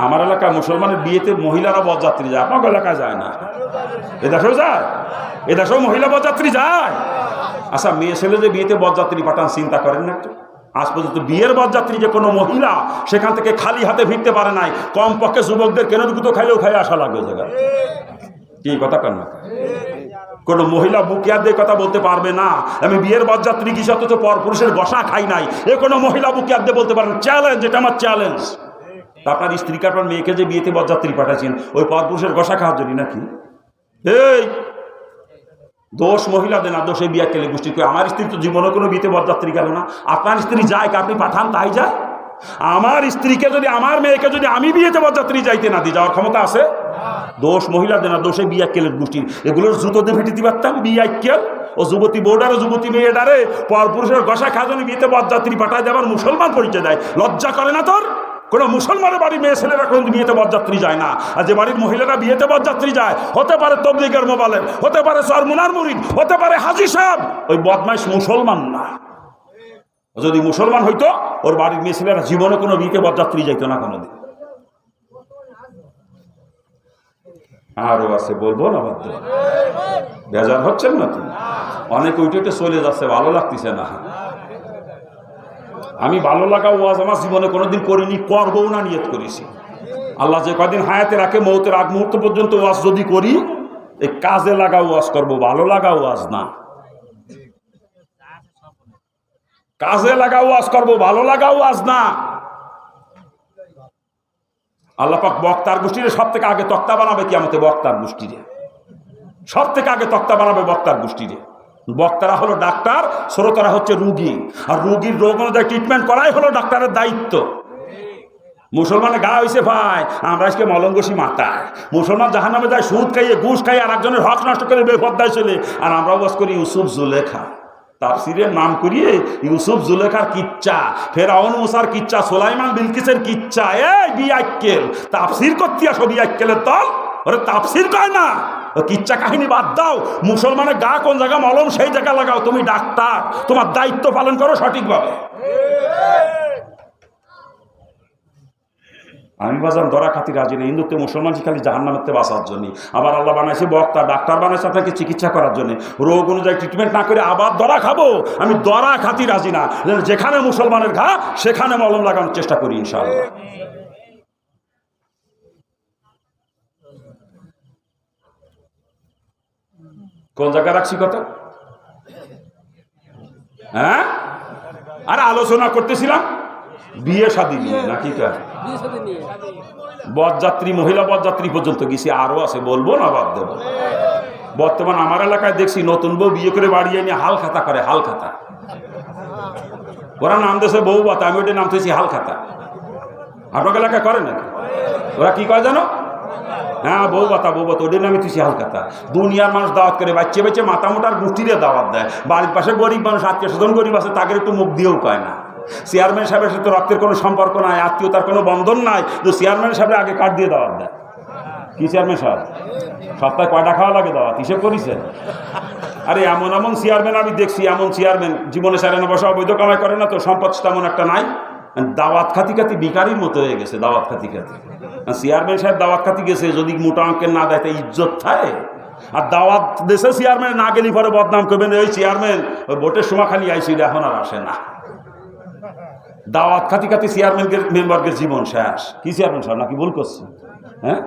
S1: আমার এলাকায় মুসলমানের বিয়েতে মহিলারা বরযাত্রী যায়, আপনার এলাকায় যায় না? এদেশেও যায়? এদেশেও মহিলা বরযাত্রী যায়? আচ্ছা, মেয়ে ছেলে যে বিয়েতে বরযাত্রী পাঠান, চিন্তা করেন না একটু? আজ পর্যন্ত বিয়ের বরযাত্রী যে কোনো মহিলা সেখান থেকে খালি হাতে ফিরতে পারে নাই। কমপক্ষে যুবকদের কেন দুটো খাইলেও খাই আসা লাগবে জায়গা। কি কথা কর না? কোন মহিলা বুকিয়ার দিয়ে কথা বলতে পারবে না আমি বিয়ের বরযাত্রী কি, অথচ পর পুরুষের গসা খাই নাই, এ কোনো মহিলা বুকিয়ার দিয়ে বলতে পারেন? চ্যালেঞ্জ, এটা আমার চ্যালেঞ্জ। আপনার স্ত্রীকে, আপনার মেয়েকে যে বিয়েতে বরযাত্রী পাঠাচ্ছেন, ওই পর পুরুষের গসা খাওয়ার জন্য নাকি? এই দোষ মহিলাদের না, দোষে বিয়া কেলে গোষ্ঠী। আমার স্ত্রী তো জীবনে কোনো বিয়েতে বরযাত্রী গেল না। আপনার স্ত্রী যায়, আপনি পাঠান তাই যায়। আমার স্ত্রীকে যদি, আমার মেয়েকে যদি আমি বিয়েতে বরযাত্রী যাইতে না দিই, যাওয়ার ক্ষমতা আছে? দোষ মহিলাদের না, দোষে বিয়া কেলের গোষ্ঠীর। এগুলোর জুতো দিয়ে ফেটে পারতাম। বিয়া কেল ও যুবতী বোর্ডারে, যুবতী মেয়েটারে পর পুরুষের গসা খাজনে বিয়েতে বরযাত্রী পাঠায় দেওয়ার মুসলমান পরিচয় দেয়। লজ্জা করে না তোর? কোন মুসলমানের বাড়ির মেয়ে ছেলেরা কোন বিয়েতে বরযাত্রী যায় না। আর যে বাড়ির মহিলারা বিয়েতে বরযাত্রী যায়, হতে পারে তবলিগের মোবাইলের, হতে পারে সরমুনার মুরিদ, হতে পারে হাজী সাহেব, ওই বদমাইশ মুসলমান না। যদি মুসলমান হইতো, ওর বাড়ির মেয়ে ছেলেরা জীবনে কোনো বিয়েতে বরযাত্রী যাইতো না কোনোদিন। আরো আছে, বলবো না বাদ দেবো? বেজার হচ্ছেন না তো? অনেক উঠে চলে যাচ্ছে, ভালো লাগতেছে না। আমি ভালো লাগা ওয়াজ আমার জীবনে কোনোদিন করিনি, করবও না, নিয়ত করেছি। আল্লাহ যে কদিন হায়াতে রাখে, মৌতের আগ মুহূর্ত পর্যন্ত ওয়াজ যদি করি, এই কাজে লাগা ওয়াজ করবো, ভালো লাগা ওয়াজ না। কাজে লাগা ওয়াজ করবো, ভালো লাগা ওয়াজ না। আল্লাহ পাক বক্তার গোষ্ঠীরে সব থেকে আগে তক্তা বানাবে কিয়ামতে, বক্তার গোষ্ঠীরে সব থেকে আগে তক্তা বানাবে বক্তার গোষ্ঠীরে। বক্তারা হলো ডাক্তার, শ্রোতারা হচ্ছে রুগী, আর রুগীর রোগ অনুযায়ী ট্রিটমেন্ট করাই হলো ডাক্তারের দায়িত্ব। মুসলমানের গা হয়েছে ভাই, আমরা আজকে মলঙ্গসি মাথায়। মুসলমান জাহান্নামে যায় সুদ খাইয়ে, ঘুষ খাইয়ে, আর একজনের হক নষ্ট করে বেপরদায় চলে। আর আমরা বাস করি ইউসুফ জুলেখা, তাফসীরের নাম করিয়ে ইউসুফ জুলেখার কিচ্ছা, ফেরাউন মুসার কিচ্ছা, সুলাইমান বিলকিসের কিচ্ছা। এই বিআক্কেল, তাফসীর করতে আসো বিআক্কেলের দল? ওরে তাফসীর কয় না, কিচ্ছা কাহিনী বাদ দাও। মুসলমানের গা কোন জায়গা মলম সেই জায়গা লাগাও। তুমি ডাক্তার, তোমার দায়িত্ব পালন করো সঠিকভাবে। আমি বাজান দরা খাতি রাজি না। হিন্দুত্ব মুসলমান খালি জাহান্নামের বাঁচার জন্য। আবার আল্লাহ বানাইছে বক্তা, ডাক্তার বানাইছে আপনাকে চিকিৎসা করার জন্য। রোগ অনুযায়ী ট্রিটমেন্ট না করে আবার দরা খাবো, আমি দরা খাতি রাজি না। যেখানে মুসলমানের ঘা সেখানে মলম লাগানোর চেষ্টা করি ইনশাআল্লাহ। কোন জায়গায় রাখছি কথা? হ্যাঁ, আরে আলোচনা করতেছিলাম বিয়ে শাদী নিয়ে, নাকি কার বরযাত্রী, মহিলা বরযাত্রী পর্যন্ত গেছি, আরো আছে, বলবো না বাদ দেবো? বর্তমান আমার এলাকায় দেখছি নতুন বউ বিয়ে করে বাড়ি নিয়ে হাল খাতা করে, হাল খাতা। ওরা নাম দেশে বউ বাতা, আমি ওটা নাম দিয়েছি হাল খাতা। আপনার এলাকায় করে নাকি? ওরা কি কয় জানো? হ্যাঁ, বউ বাতা, বউ বাতা, ওদের নামে তুই হাল খাতা। দুনিয়ার মানুষ দাওয়াত করে, বাচ্চা বাচ্চা মাথা মোটার গোষ্ঠীরে দাওয়াত দেয়। বাড়ির পাশে গরিব মানুষ, আত্মীয় স্বজন গরিব আছে, তাকে একটু মুখ দিয়েও কয় না। চেয়ারম্যান সাহেবের সাথে রক্তের কোনো সম্পর্ক নাই, আত্মীয়তার কোনো বন্ধন নাই, তো চেয়ারম্যান সাহেবের আগে কার্ড দিয়ে দাওয়াত দেয়। কি চেয়ারম্যান সাহেব সপ্তাহে কয়টা খাওয়া লাগে দাওয়াত হিসেব করেছেন? আরে এমন এমন চেয়ারম্যান আমি দেখছি, এমন চেয়ারম্যান জীবনে সারে না বসা, অবৈধ কামাই করে না, তো সম্পদ তেমন একটা নাই। দাওয়াত খাতি খাতি বিকারির মতো হয়ে গেছে। দাওয়াত খাতি খাতি চেয়ারম্যান সাহেব দাওয়াত খাতি গেছে, যদি মোটা অঙ্কের না দেয় তা ইজ্জত থাকে। আর দাওয়াত দেশে চেয়ারম্যান না গেলে পরে বদনাম করবেন, ওই চেয়ারম্যান ওই ভোটের সময় খালি আইসিল, এখন আর আসে না। দাওয়াত খাতি খাতি চেয়ারম্যানকে মেম্বারকে জীবন শেষ। কি চেয়ারম্যান সাহেব নাকি ভুল করছে? হ্যাঁ,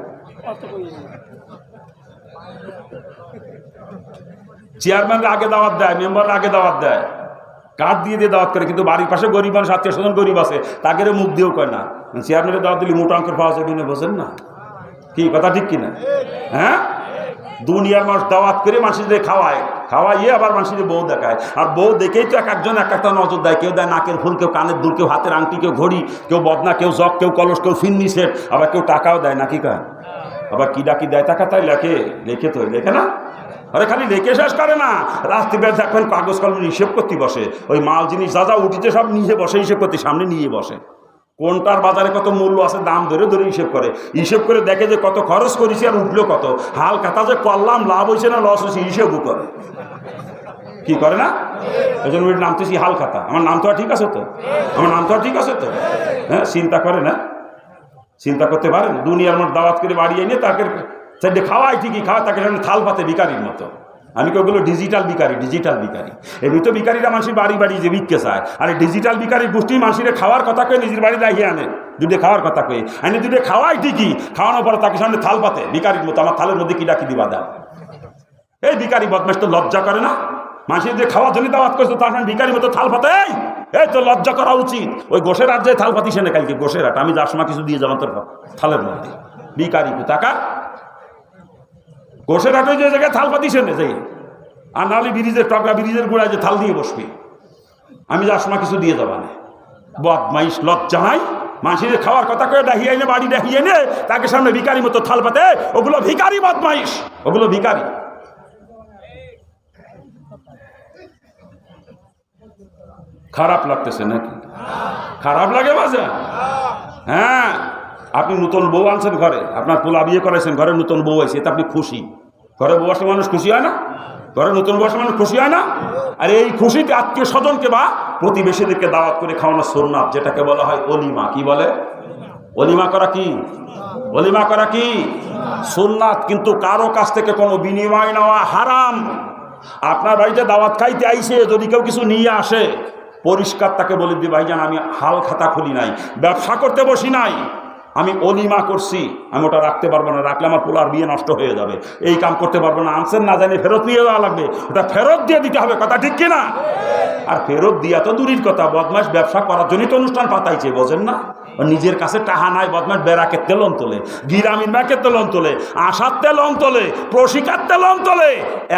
S1: চেয়ারম্যানরা আগে দাওয়াত দেয়, মেম্বাররা আগে দাওয়াত দেয়, কার্ড দিয়ে দিয়ে দাওয়াত করে। কিন্তু বাড়ির পাশে গরিব মানুষ, আত্মীয় স্বজন গরিব আছে, তাকে মুখ দিয়েও কয় না। চেয়ারম্যানের দাওয়াত দিলে মোটা অঙ্কের পাওয়া যাবে না, বোঝেন না? কি কথা ঠিক কিনা? হ্যাঁ, দুনিয়ার মানুষ দাওয়াত করে মানুষদের খাওয়াইয়ে আবার মানুষদের বউ দেখায়। আর বউ দেখেই তো এক একজন এক একটা নজর দেয়। কেউ দেয় নাকের ফুল, কেউ কানের দুল, কেউ হাতের আংটি, কেউ ঘড়ি, কেউ বদনা, কেউ জগ, কেউ কলস, কেউ ফিন্নি সেট, আবার কেউ টাকাও দেয়, নাকি কা? আবার কি ডাকি দেয় টাকা, তাই লেখে তো লেখে না। আরে খালি লেখে শেষ করে না, রাত্রিবেলা দেখবেন কাগজ কলম হিসেব করতে বসে। ওই মাল জিনিস যা যা উঠিতে সব নিয়ে বসে, হিসেব করতে সামনে নিয়ে বসে। কোনটার বাজারে কত মূল্য আছে দাম ধরে ধরে হিসেব করে দেখে যে কত খরচ করেছি আর উঠলো কত। হাল খাতা যে করলাম, লাভ হয়েছে না লস হয়েছে হিসেবও করে। কি করে না? ওই জন্য ওই নামতেছি হাল খাতা। আমার নাম তো আর ঠিক আছে তো? আমার নাম তো আর ঠিক আছে তো? হ্যাঁ, চিন্তা করে না? চিন্তা করতে পারেন? দুনিয়ার মানুষ দাওয়াত করে বাড়ি এনে তাকে খাওয়াই, ঠিকই খাওয়া, তাকে থাল পাতে ভিকারির মতো। আমি কেউগুলো ডিজিটাল বিকারি। এমনি তো বিকারীরা মানুষের বাড়ি বাড়ি যে ভিক্ষে চায়, আর ডিজিটাল বিকারির গোষ্ঠী মানুষের খাওয়ার কথা কয়ে নিজের বাড়ি দাঁড়িয়ে আনে, দুধে খাওয়ার কথা কয়ে আনে, দুধে খাওয়াই ঠিকই, খাওয়ানোর পরে তাকে সামনে থাল পাতে বিকারির মতো। আমার থালের মধ্যে কি ডাকি দিবা দাও? এই বিকারি বদমাশ তো লজ্জা করে না? মানুষের যে খাওয়ার জন্য দাওয়াত করছো, তার মানে বিকারির মতো থাল পাতে। এই তো লজ্জা করা উচিত। ওই গোসের আর যে থাল পাতি সে না, কালকে গোসের আট আমি যার সময় কিছু দিয়ে যাবো তোর থালের মধ্যে। বিকারি কোথাকার, গোসের হাটে যে জায়গায় থাল পাতি সে যাই, আর নাহলে ব্রিজের টকরা, ব্রিজের গোড়ায় যে থাল দিয়ে বসবি, আমি যার সময় কিছু দিয়ে যাবা না। বদমাইশ, লজ্জা নাই? মানুষের খাওয়ার কথা করে ডাহিয়ে এনে, বাড়ি ডাহিয়ে এনে তাকে সামনে ভিকারি মতো থাল পাতে। ওগুলো ভিকারি, বদমাইশ, ওগুলো ভিকারি। খারাপ লাগতেছে নাকি? খারাপ লাগে বাজা? হ্যাঁ, আপনি নতুন বউ আনছেন ঘরে, আপনার পোলা বিয়ে করাইছেন, ঘরে নতুন বউ আছে, এতে আপনি খুশি। ঘরে বউ আসলে মানুষ খুশি হয় না? ঘরে নতুন বউ আসলে মানুষ খুশি হয় না? আর এই খুশিতে আত্মীয় স্বজনকে বা প্রতিবেশীদেরকে দাওয়াত করে খাওয়ানো সুন্নাত, যেটাকে বলা হয় অলিমা। কি বলে? অলিমা করা কি? ওলিমা করা কি সুন্নাত, কিন্তু কারো কাছ থেকে কোনো বিনিময় নেওয়া হারাম। আপনার বাড়িতে দাওয়াত খাইতে আইছে, যদি কেউ কিছু নিয়ে আসে পরিষ্কার তাকে বলে দিই, ভাইজান আমি হাল খাতা খুলি নাই, ব্যবসা করতে বসি নাই, আমি অলিমা করছি, আমি ওটা রাখতে পারবো না, রাখলে আমার পোলার বিয়ে নষ্ট হয়ে যাবে, এই কাম করতে পারবো না, আনছেন না জানি ফেরত নিয়ে যাওয়া লাগবে, ওটা ফেরত দিয়ে দিতে হবে, কথা ঠিক কিনা? আর ফেরত দিয়া তো দূরের কথা, বদমাস ব্যবসা করার জন্যই তো অনুষ্ঠান পাতাইছে, বোঝেন না? নিজের কাছে টাহা নাই, বদমাস বেড়াকে তেলন তোলে, গিরামিন ব্যাকে তেলন তোলে, আশার তেলন তোলে, প্রশিকার তেলন তোলে,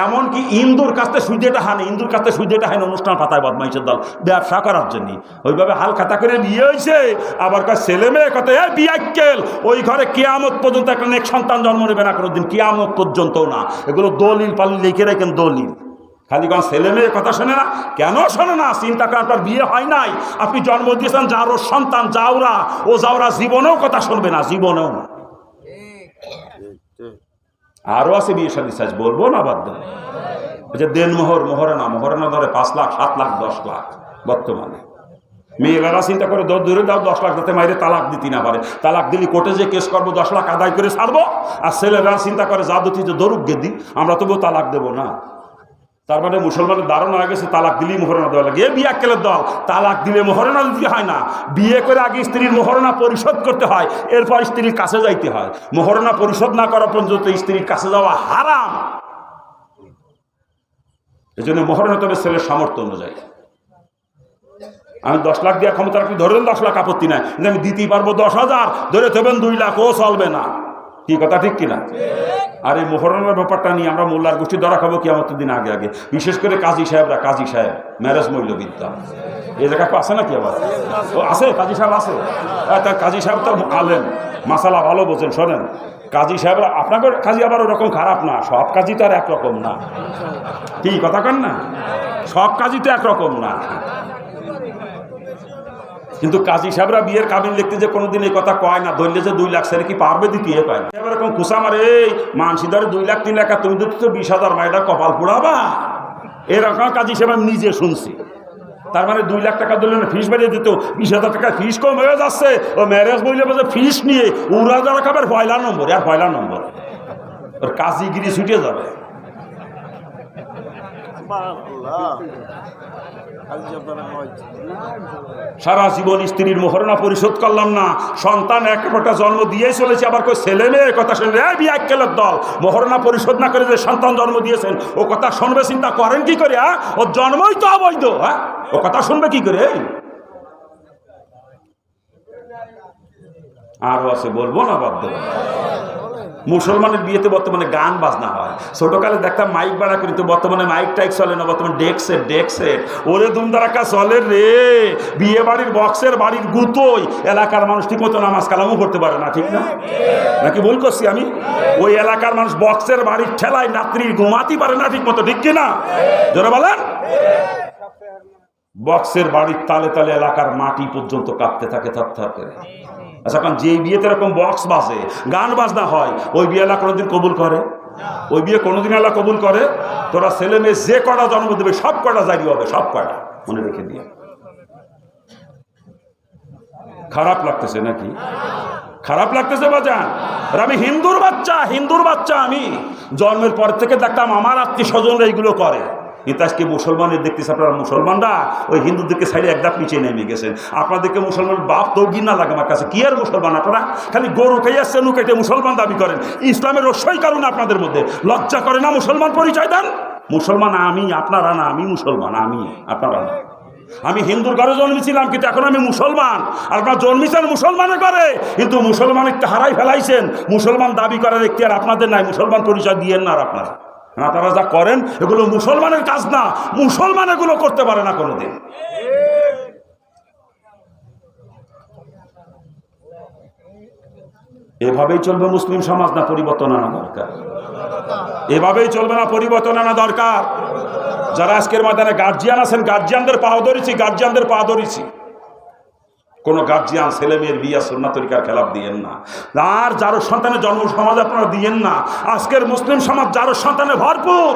S1: এমনকি ইন্দুর কাছে সুইদে টাহা নেই, ইন্দুর কাছে সুইদে টাহা নেই, অনুষ্ঠান পাতায় বদমাইশের দল ব্যবসা করার জন্য। ওইভাবে হাল খাতা করে বিয়ে হয়েছে, আবার কার ছেলে মেয়ে কথা বিয়াক্কেল, ওই ঘরে কিয়ামত পর্যন্ত একটা নেক সন্তান জন্ম নেবে না কোনোদিন, কিয়ামত পর্যন্ত না। এগুলো দলিল পালিল লিখে রাখেন, দলিল। খালি কোন ছেলে মেয়ে কথা শোনে না, কেন শোনে না? চিন্তা করে, আপনার বিয়ে হয় নাই, আপনি জন্ম দিয়েছেন যারও সন্তান জাউরা, ও জাউরা জীবনেও কথা শুনবে না, জীবনেও না। আরো আছে বিয়ে শাদী সাজ, বলবো না বাদ দেন। যে দেন মোহর, মোহরানা ধরে 5 লাখ 7 লাখ 10 লাখ বর্তমানে। মেয়েরা চিন্তা করে দূরে দাও 10 লাখ, যাতে মাইরে তালাক দিতে না পারে, তালাক দিলি কোর্টে যে কেস করবো 10 লাখ আদায় করে ছাড়বো। আর ছেলেরা চিন্তা করে যা দুটি যে দরুক গেদি, আমরা তবুও তালাক দেবো না। তার মানে মুসলমানের ধারণা হয়ে গেছে তালাক দিলেই মোহরানা দেওয়া লাগে। বিয়ে আক্কেলের দল, তালাক দিলে মোহরানা দিতে হয় না, বিয়ে করে আগে স্ত্রীর মোহরানা পরিশোধ করতে হয়, এরপর স্ত্রীর কাছে যাইতে হয়। মোহরানা পরিশোধ না করা পর্যন্ত স্ত্রীর কাছে যাওয়া হারাম। এই জন্য মোহরানা তবে ছেলের সামর্থ্য অনুযায়ী। আমি 10 লাখ দেওয়ার ক্ষমতা রাখি, ধরেন 10 লাখ, আপত্তি নাই, কিন্তু আমি দিতেই পারবো 10,000, ধরে দেবেন 2 লাখ, ও চলবে না। কি কথা ঠিক কিনা? আর এই মোহরানার ব্যাপারটা নিয়ে আমরা মোল্লার গোষ্ঠী ধরা খাবো কিয়ামতের দিন আগে আগে, বিশেষ করে কাজী সাহেবরা। কাজী সাহেব ম্যারেজ মূল্যবিদ্যা এই জায়গা আছে নাকি? আবার ও আছে, কাজী সাহেব আছে। তার কাজী সাহেব তো আলেম, মাসালা ভালো বোঝেন। শোনেন, কাজী সাহেবরা, আপনাকে কাজী আবার ওরকম খারাপ না, সব কাজই তো আর একরকম না। কি কথা কন না? সব কাজই তো একরকম না। কিন্তু কাজী সাহেবরা বিয়ের কাবিন লিখতে যে কোনোদিন এই কথা কয় না, ধরলে যে 2 লাখ ছেলে কি পারবে দিতে, পায় না। এরকম খুশা মারে, এই মানসি ধরে 2 লাখ 3 লাখ, তুমি তো 20,000 মাইটা কপাল পোড়াবা। এরকম কাজী সাহেব আমি নিজে শুনছি। তার মানে 2 লাখ টাকা দিলে ফিস বাড়িয়ে দিত, 20,000 টাকা ফিস কম হয়ে যাচ্ছে। ও ম্যারেজ বইলে বলছে ফিস নিয়ে উড়া যারা খাবার পয়লা নম্বর, আর পয়লা নম্বর ওর কাজীগিরি ছুটে যাবে। সারা জীবন স্ত্রীর মোহরানা পরিশোধ করলাম না, সন্তান একটা জন্ম দিয়ে চলেছে, আবার কই ছেলে মেয়ে কথা শুনলে বিয়ে আক্কেলের দল, মোহরানা পরিশোধ না করে যে সন্তান জন্ম দিয়েছেন ও কথা শুনবে, চিন্তা করেন কি করে? ওর জন্মই তো অবৈধ, ও কথা শুনবে কি করে? আরো আছে, বলবো না বাদ দেবো। মুসলমানের বিয়েতে বর্তমানে গান বাজনা হয়। ছোটকালে দেখতাম মাইক বাড়া করি, তো বর্তমানে মাইক টাইক চলে না, বর্তমানে ডেক সেট ওরে দুমদারাকা চলে রে। বিয়ে বাড়ির বক্সের বাড়ির গুতোই এলাকার মানুষ ঠিক মতো নামাজ কালামও করতে পারে না, ঠিক না? নাকি ভুল করছি আমি? ওই এলাকার মানুষ বক্সের বাড়ির ঠেলায় রাত্রি ঘুমাতেই পারে না ঠিক মতো, ঠিক কিনা? জোরে বলেন। বক্সের বাড়ির তালে তালে এলাকার মাটি পর্যন্ত কাঁপতে থাকে থরথর করে। আচ্ছা, কারণ যে বিয়েতে এরকম বক্স বাজে, গান বাজনা হয়, ওই বিয়ে আল্লাহ কোনোদিন কবুল করে? ওই বিয়ে কোনোদিন আল্লাহ কবুল করে? তোরা ছেলে মেয়ে যে কটা জন্ম দেবে সব কটা জারি হবে, সব কটা, মনে রেখে দিয়ে। খারাপ লাগতেছে নাকি? খারাপ লাগতেছে বাজান? আমি হিন্দুর বাচ্চা, আমি জন্মের পর থেকে দেখতাম আমার আত্মীয় স্বজনরা এইগুলো করে। কিন্তু আজকে মুসলমানের দেখতেছে আপনারা, মুসলমানরা ওই হিন্দুদেরকে সাইডে একদম নিচে নেমে গেছেন। আপনাদেরকে মুসলমান বাপ তো ঘৃণা লাগে আমার কাছে। কি আর মুসলমান আপনারা? খালি গরু খাইয়া সেনু কেটে মুসলমান দাবি করেন। ইসলামের রস্যই কারণ আপনাদের মধ্যে লজ্জা করে না মুসলমান পরিচয় দেন? মুসলমান আমি, আপনারা না। আমি মুসলমান, আমি, আপনারা না। আমি হিন্দুর ঘরে জন্মেছিলাম, কিন্তু এখন আমি মুসলমান। আপনারা জন্মেছেন মুসলমানের ঘরে, কিন্তু মুসলমানের হারাই ফেলাইছেন। মুসলমান দাবি করার এখতিয়ার আপনাদের নাই, মুসলমান পরিচয় দিয়েন না। আর আপনারা যা করেন এগুলো মুসলমানের কাজ না, মুসলমান এগুলো করতে পারে না কোনোদিন। এভাবেই চলবে মুসলিম সমাজ, না পরিবর্তন আনা দরকার? এভাবেই চলবে না, পরিবর্তন আনা দরকার। যারা আজকের ময়দানে গার্জিয়ান আছেন, গার্জিয়ানদের পা ধরেছি। কোন গার্জিয়ান ছেলে মেয়ের বিয়ে সুন্নাত তরিকার খেলাফ দিয়েন না। আর যার সন্তানের জন্ম সমাজ আপনারা দিয়েন না। আজকের মুসলিম সমাজ যার সন্তানে ভরপুর,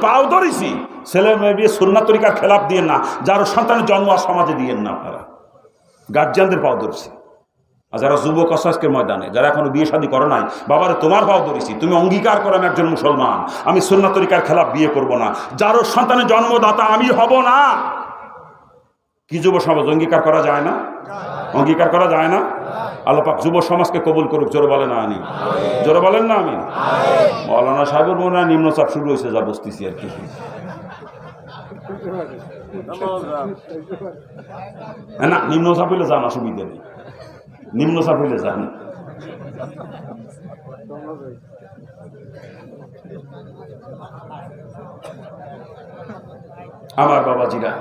S1: পাও ধরেছি, ছেলে মেয়ের বিয়ে সুন্নাত তরিকার খেলাফ দিয়েন না। যার সন্তানের জন্ম আর সমাজে দিয়েন না আপনারা। গার্জিয়ানদের পাও ধরছি। আর যারা যুবক আছে আজকের ময়দানে, যারা এখনো বিয়ে শাদী করে নাই, বাবারে তোমার ভাও ধরেছি, তুমি অঙ্গীকার করো আমি একজন মুসলমান, আমি সুন্নাত তরিকার খেলাফ বিয়ে করব না, যারও সন্তানের জন্মদাতা আমি হব না। কি যুব সমাজ অঙ্গীকার করা যায় না? অঙ্গীকার করা যায় না? আল্লাহ পাক যুব সমাজকে কবুল করুক। জোরে বলেন না আমি, জোরে বলেন না আমি। মৌলানা সাহেবের মনে হয় নিম্নচাপ শুরু হয়েছে, যা বুঝতেছি আর কি। না, নিম্নচাপ হইলে যান, অসুবিধা নেই, নিম্নচাপ হইলে যান। আমার বাবাজিরা,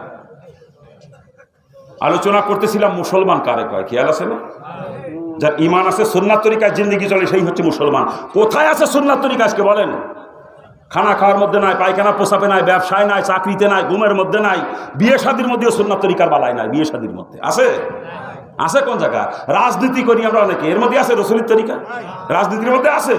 S1: আলোচনা করতেছিলাম মুসলমান কারে কয়, খেয়াল আছে না? যার ইমান আছে, সুন্নাত তরিকায় জিন্দেগি চলে, সেই হচ্ছে মুসলমান। কোথায় আছে সুন্নাত তরিকা আজকে বলেন? খানা খাওয়ার মধ্যে নাই, পায়খানা পোষাপে নাই, ব্যবসায় নাই, চাকরিতে নাই, ঘুমের মধ্যে নাই, বিয়ে শাদীর মধ্যেও সুন্নাত তরিকার বালাই নাই। বিয়ে শাদীর মধ্যে আছে? আছে কোন জায়গা? রাজনীতি করি আমরা অনেকে, এর মধ্যে আছে রসুলের তরিকা? রাজনীতির মধ্যে আছে?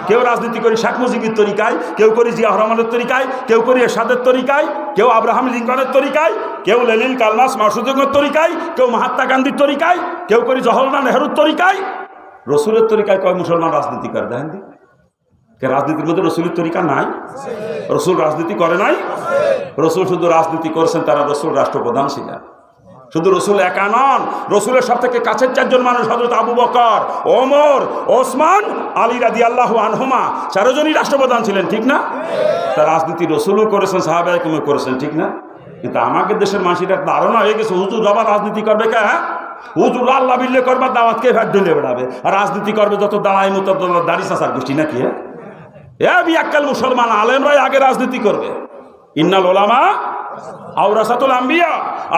S1: কেউ রাজনীতি করি শেখ মুজিবের তরিকায়, কেউ করি জিয়া রহমানের তরিকায়, কেউ করি এরশাদের তরিকায়, কেউ আব্রাহাম লিঙ্কনের তরিকায়, কেউ লেনিন কালমার্ক্স মার্কসের তরিকায়, কেউ মহাত্মা গান্ধীর তরিকায়, কেউ করি জওহরলাল নেহরুর তরিকায়। রসুলের তরিকায় কয় মুসলমান রাজনীতি করে? দেখেন দি, রাজনীতির মধ্যে রসুলের তরিকা নাই? রসুল রাজনীতি করে নাই? রসুল শুধু রাজনীতি করেছেন, তারা রসুল রাষ্ট্রপ্রধান ছিলেন। শুধু রসুল একা নন, রসুলের সব থেকে কাছের চারজন মানুষ হযরত আবু বকর, ওমর, ওসমান, আলী রাদিয়াল্লাহু আনহুমা, চারজনই রাষ্ট্রপ্রধান ছিলেন, ঠিক না? তার রাজনীতি রসুলও করেছেন, সাহাবায়ে কেরামও করেছেন, ঠিক না? কিন্তু আমাদের দেশের মানুষের ধারণা হয়ে গেছে হুজুর আবার রাজনীতি করবে কে? হ্যাঁ, হুজুর আল্লাহ বিল্লে করবার দাওয়াতকে ভ্যাট ঢেলে বেড়াবে, আর রাজনীতি করবে যত দাঁড়াই মতো দাড়ি চাচার গোষ্ঠী নাকি? হ্যাঁ, বিয়াক্কাল মুসলমান আলেমরাই আগে রাজনীতি করবে। ইন্নাল উলামা আওরাসাতুল আম্বিয়া,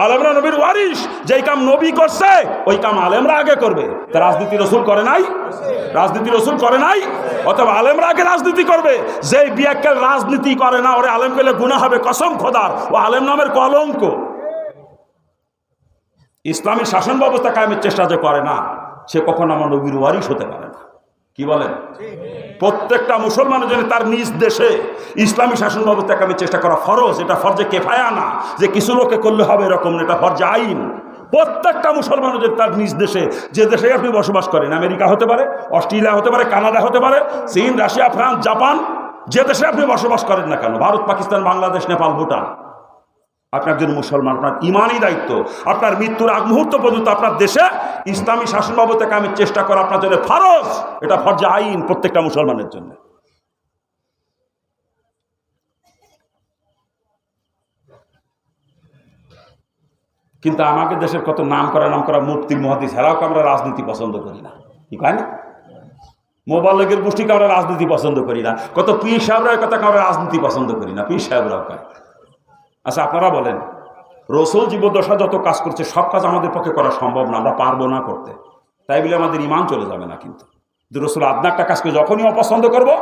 S1: আলেমরা নবীর ওয়ারিস। যেই কাম নবী করছে ওই কাম আলেমরা আগে করবে। তা রাজনীতি রসুল করে নাই? রাজনীতি রসুল করে নাই, অথবা আলেমরা আগে রাজনীতি করবে। যেই বিয়াক্কাল রাজনীতি করে না, ওরে আলেম পেলে গুনাহ হবে কসম খোদার, ও আলেম নামের কলঙ্ক। ইসলামী শাসন ব্যবস্থা কায়েমের চেষ্টা যে করে না, সে কখনো আমার নবীর ওয়ারিস হতে পারে না। কি বলেন? প্রত্যেকটা মুসলমানের জন্য তার নিজ দেশে ইসলামী শাসন ব্যবস্থা কায়েমের চেষ্টা করা ফরজ। এটা ফরজে কেফায়া না যে কিছু লোকে করলে হবে এরকম, এটা ফরজে আইন। প্রত্যেকটা মুসলমানের জন্য তার নিজ দেশে, যে দেশে আপনি বসবাস করেন, আমেরিকা হতে পারে, অস্ট্রেলিয়া হতে পারে, কানাডা হতে পারে, চীন, রাশিয়া, ফ্রান্স, জাপান, যে দেশে আপনি বসবাস করেন না কেন, ভারত, পাকিস্তান, বাংলাদেশ, নেপাল, ভুটান, আপনি একজন মুসলমান, আপনার ইমানই দায়িত্ব। আপনার মৃত্যুর আগ মুহূর্ত পর্যন্ত আপনার দেশে ইসলামী শাসন ব্যবস্থা কায়েমের চেষ্টা করা আপনার জন্য ফরজ। এটা ফরজে আইন প্রত্যেকটা মুসলমানের জন্য। কিন্তু আমাদের দেশের কত নাম করা মুফতি মুহাদ্দিস, হেরাও আমরা রাজনীতি পছন্দ করি না। কি কয় না? মোবাল্লিগের গোষ্ঠীকে আমরা রাজনীতি পছন্দ করি না। কত পীর সাহেবরাও কথা আমরা রাজনীতি পছন্দ করি না, পীর সাহেবরাও কয়। আচ্ছা, আপনারা বলেন, রসুল জীবদ্দশা যত কাজ করছে সব কাজ আমাদের পক্ষে করা সম্ভব না, আমরা পারবো না করতে। তাই বলে আমাদের ইমান চলে যাবে না। কিন্তু রসুল আদনা একটা কাজকে যখনই অপছন্দ করবো,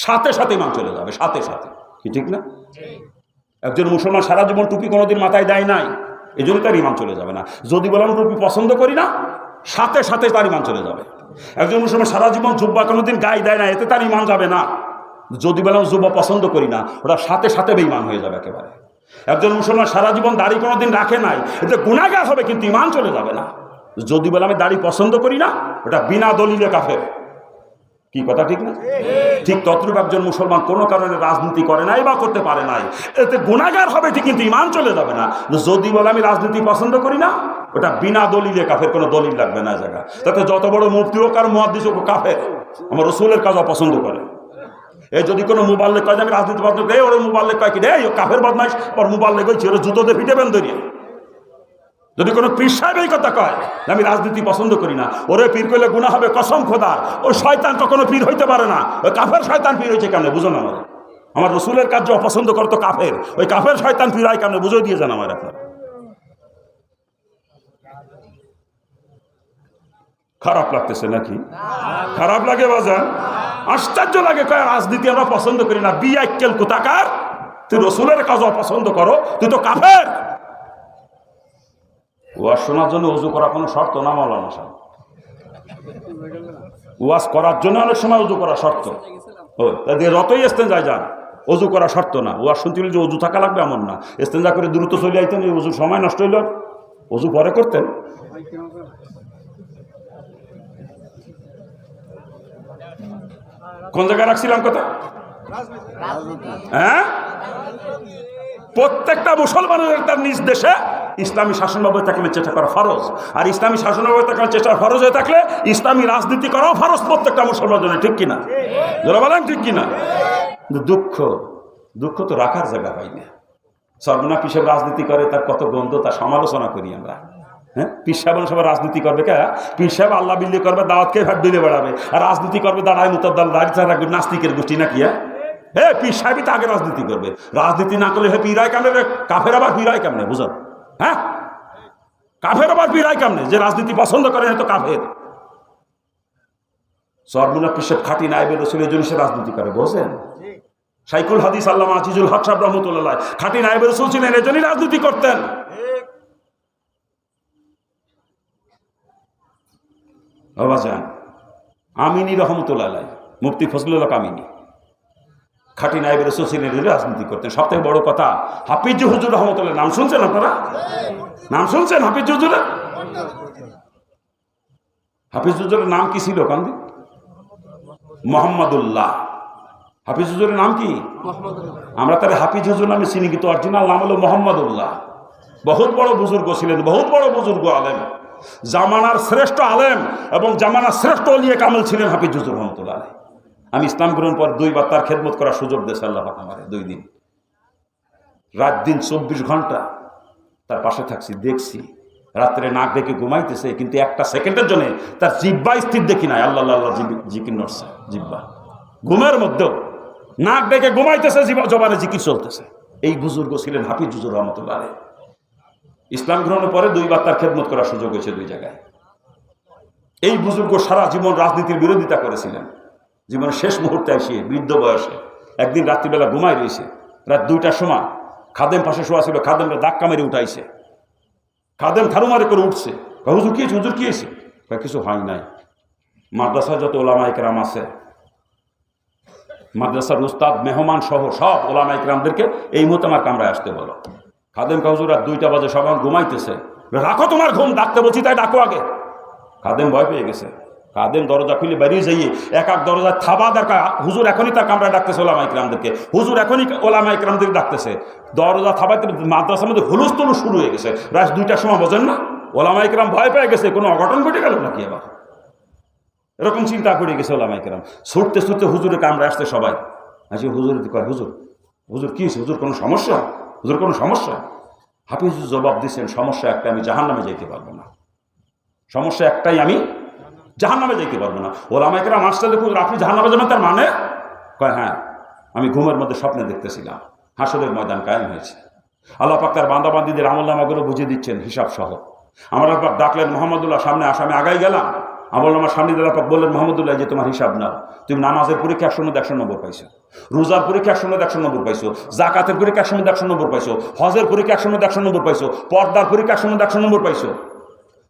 S1: সাথে সাথে ইমান চলে যাবে, সাথে সাথে। কি ঠিক না? একজন মুসলমান সারা জীবন টুপি কোনোদিন মাথায় দেয় নাই, এই জন্য তার ইমান চলে যাবে না। যদি বললাম টুপি পছন্দ করি না, সাথে সাথে তার ইমান চলে যাবে। একজন মুসলমান সারা জীবন জুব্বা কোনোদিন গায়ে দেয় না, এতে তার ইমান যাবে না। যদি বললাম জুব্বা পছন্দ করি না, ওটা সাথে সাথে বেঈমান হয়ে যাবে একেবারে। একজন মুসলমান সারা জীবন দাড়ি কোনোদিন রাখে নাই, এতে গুনাহগার হবে, কিন্তু ইমান চলে যাবে না। যদি বলে আমি দাড়ি পছন্দ করি না, ওটা বিনা দলিলে কাফের। কি কথা ঠিক না? ঠিক তদ্রূপ একজন মুসলমান কোনো কারণে রাজনীতি করে নাই বা করতে পারে নাই, এতে গুনাহগার হবে ঠিক, কিন্তু ইমান চলে যাবে না। যদি বলে আমি রাজনীতি পছন্দ করি না, ওটা বিনা দলিলে কাফের, কোনো দলিল লাগবে না জায়গা। তাতে যত বড় মুফতি হোক আর মুহাদ্দিস হোক কাফের। আমার রসুলের কাজ অপছন্দ করে। এই যদি কোনো মোবাল্লিগ কয় যে আমি রাজনীতি পছন্দ করি, ওর মোবাল্লিগ কয় কি রে কাফের বদমাইশ, ওর মোবাল্লিগ হয়েছে, ওরা জুতোতে পিটেবেন ধরিয়ে। যদি কোনো পীর সাহেব এই কথা কয় যে আমি রাজনীতি পছন্দ করি না, ওরে পীর করলে গুনাহ হবে কসম খোদার, ওই শয়তান কখনো পীর হইতে পারে না। ওই কাফের শয়তান পীর হয়েছে কেন বুঝো না? আমার রসুলের কাজ যে অপছন্দ করতো কাফের, ওই কাফের শয়তান পীর হয় কেন বুঝে দিয়ে যান আমার। আপনার খারাপ লাগতেছে নাকি? খারাপ লাগে বাজার, আশ্চর্য লাগে। কয় রাজনীতি আমরা পছন্দ করি না, বিয়াক্কেল কোথাকার, তুই রসুলের কাজ অপছন্দ করো, তুই তো কাফের। ওয়াজ শোনার জন্য ওযু করা কোনো শর্ত না মাওলানা সাহেব। ওয়াজ করার জন্য অনেক সময় ওযু করা শর্ত, যতই ইস্তেঞ্জায় যান ওযু করা শর্ত না। ওয়াজ শুনতে যে ওযু থাকা লাগবে এমন না। ইস্তেঞ্জা করে দ্রুত চলে আইতেন, এই ওযুর সময় নষ্ট হইল, ওযু পরে করতেন। কোন জায়গায় রাখছিলাম কথা? হ্যাঁ, প্রত্যেকটা মুসলমানের তার নিজ দেশে ইসলামী শাসন ব্যবস্থা থাকলে চেষ্টা করা ফরজ, আর ইসলামী শাসন ব্যবস্থা থাকলে চেষ্টা ফরজ হয়ে থাকলে ইসলামী রাজনীতি করাও ফরজ প্রত্যেকটা মুসলমানের জন্য, ঠিক কিনা? যারা বলেন ঠিক কিনা? দুঃখ দুঃখ তো রাখার জায়গা পাই না। সর্বনা পিসাব রাজনীতি করে, তার কত গন্ধ, তার সমালোচনা করি আমরা। হ্যাঁ, পীর সাহেব সবাই রাজনীতি করবে কে? পীর সাহেব আল্লাহ বিল্লি করবে, দাওয়াতকে ভাগ দিলে বেড়াবে, আর রাজনীতি করবে দাঁড়ায় মুতাদ্দাল রাখবে নাস্তিকের গোষ্ঠী নাকি? হ্যাঁ, পীর সাহেবই তো আগে রাজনীতি করবে, রাজনীতি না করলে হে পীরায় কামড়ে, কাফের আবার পীরায় কামড়ে, বুঝল? হ্যাঁ, কাফের আবার পীরায় কামড়ে, যে রাজনীতি পছন্দ করে না তো কাফের। সর্বনা পীর সাহেব খাঁটি নায়েবে রাসূলের জন্য সে রাজনীতি করে, বোঝেন? শাইখুল হাদিস আল্লামা আজিজুল হক সাহেব রহমতুল্লাহ খাঁটি নায়েবে রাসূল ছিলেন, এজন্যই রাজনীতি করতেন। বাবাজান আমিনী রহমতুল্লাহ মুফতি ফজলুল হক আমিনী খাঁটি নায়েবে রাসূল ছিলেন, রাজনীতি করতেন। সব থেকে বড় কথা, হাফিজ হুজুর রহমতুল্লাহ, নাম শুনছেন আপনারা? নাম শুনছেন হাফিজ হুজুরের? হাফিজ হুজুরের নাম কি ছিল কান্দি? মোহাম্মদুল্লাহ। হাফিজ হুজুরের নাম কি? আমরা তার হাফিজ হুজুর নামে চিনি, কিন্তু অরিজিনাল নাম হলো মোহাম্মদুল্লাহ। বহুত বড় বুজুর্গ ছিলেন, বহুত বড় বুজুর্গ আলেম, জামানার শ্রেষ্ঠ আলেম এবং জামানার শ্রেষ্ঠ ওলিয়ে কামেল ছিলেন হাফিজ হুজুর রহমতুল্লাহ। আমি ইসলাম গ্রহণ পর 2 বার তার খেদমত করার সুযোগ দিয়েছে আল্লাহ পাক আমারে। 2 দিন রাত দিন 24 ঘন্টা তার পাশে থাকছি, দেখছি। রাত্রে নাক ডেকে ঘুমাইতেছে, কিন্তু একটা সেকেন্ডের জন্য তার জিব্বা স্থির দেখি নাই। আল্লাহ আল্লাহ জিকির নড়ছে জিব্বা, ঘুমের মধ্যেও নাক ডেকে ঘুমাইতেছে, জবানে জিকির চলতেছে। এই বুজুর্গ ছিলেন হাফিজ হুজুর রহমতুল্লাহ। ইসলাম গ্রহণের পরে 2 বার তার খেদমত করার সুযোগ হয়েছে 2 জায়গায়। এই বুজুর্গ সারা জীবন রাজনীতির বিরোধিতা করেছিলেন। জীবনের শেষ মুহূর্তে এসে বৃদ্ধ বয়সে একদিন রাত্রিবেলা ঘুমাই রয়েছে, রাত 2টার সময় খাদেম পাশে শোয়া ছিল, খাদেমরা ধাক্কা মেরে উঠাইছে। খাদেম খারুমারে করে উঠছে, হুজুর কি হয়েছে? হুজুর কি হয়েছে? কিছু হয় নাই। মাদ্রাসার যত ওলামা ইকরাম আছে, মাদ্রাসার উস্তাদ মেহমান সহ সব ওলামা ইকরামদেরকে এই মুহূর্তে আমার কামরায় আসতে বলো। খাদেম হুজুর রাত 2টা বাজে সবাই ঘুমাইতেছে, রাখো তোমার ঘুম, ডাকতে বলছি তাই ডাকো আগে। খাদেম ভয় পেয়ে গেছে। খাদেম দরজা খুলে বেরিয়ে যাইয়ে এক দরজায় থাবা দেখা, হুজুর এখনই তার কামরায় ডাকতেছে ওলামা ইকরামদেরকে, হুজুর এখনই ওলামা ইকরামদেরকে ডাকতেছে। দরজা থাবাইতে মাদ্রাসার মধ্যে হুলস্থুল শুরু হয়ে গেছে। রাত 2টার সময় বোঝেন না, ওলামা ইকরাম ভয় পেয়ে গেছে, কোনো অঘটন ঘটে গেল নাকি আবার, এরকম চিন্তা করে গেছে ওলামা ইকরাম। ছুটতে ছুটতে হুজুরের কামরায় আসতে সবাই আসি। হুজুর কয়, হুজুর হুজুর কি হয়েছে? হুজুর কোনো সমস্যা? হুজুর কোনো সমস্যা? হাফিজ জবাব দিচ্ছেন, সমস্যা একটা, আমি জাহান্নামে যাইতে পারবো না। সমস্যা একটাই, আমি জাহান্নামে যাইতে পারবো না। ওলামা ইকরাম আসতে দেখুন, আপনি জাহান্নামে যাবেন তার মানে? কয় হ্যাঁ, আমি ঘুমের মধ্যে স্বপ্নে দেখতেছিলাম হাসরের ময়দান কায়েম হয়েছে। আল্লাহ পাক তার বান্দাবান্দীদের আমলনামাগুলো বুঝিয়ে দিচ্ছেন হিসাব সহ। আমার আল্লাহ পাক ডাকলেন মোহাম্মদুল্লাহ, সামনে আসো। আমি আগাই গেলাম, আমলনামার সামনে আল্লাহ পাক বললেন, মোহাম্মদুল্লাহ যে তোমার হিসাব নাও। তুমি নামাজের পরীক্ষা 100 নম্বর পাইছো, রোজার পরীক্ষা 100 নম্বর পাইছো, জাকাতের পরীক্ষা 100 নম্বর পাইছো, হজের পরীক্ষা 100 নম্বর পাইছো, পর্দার পরীক্ষা 100 নম্বর পাইছো,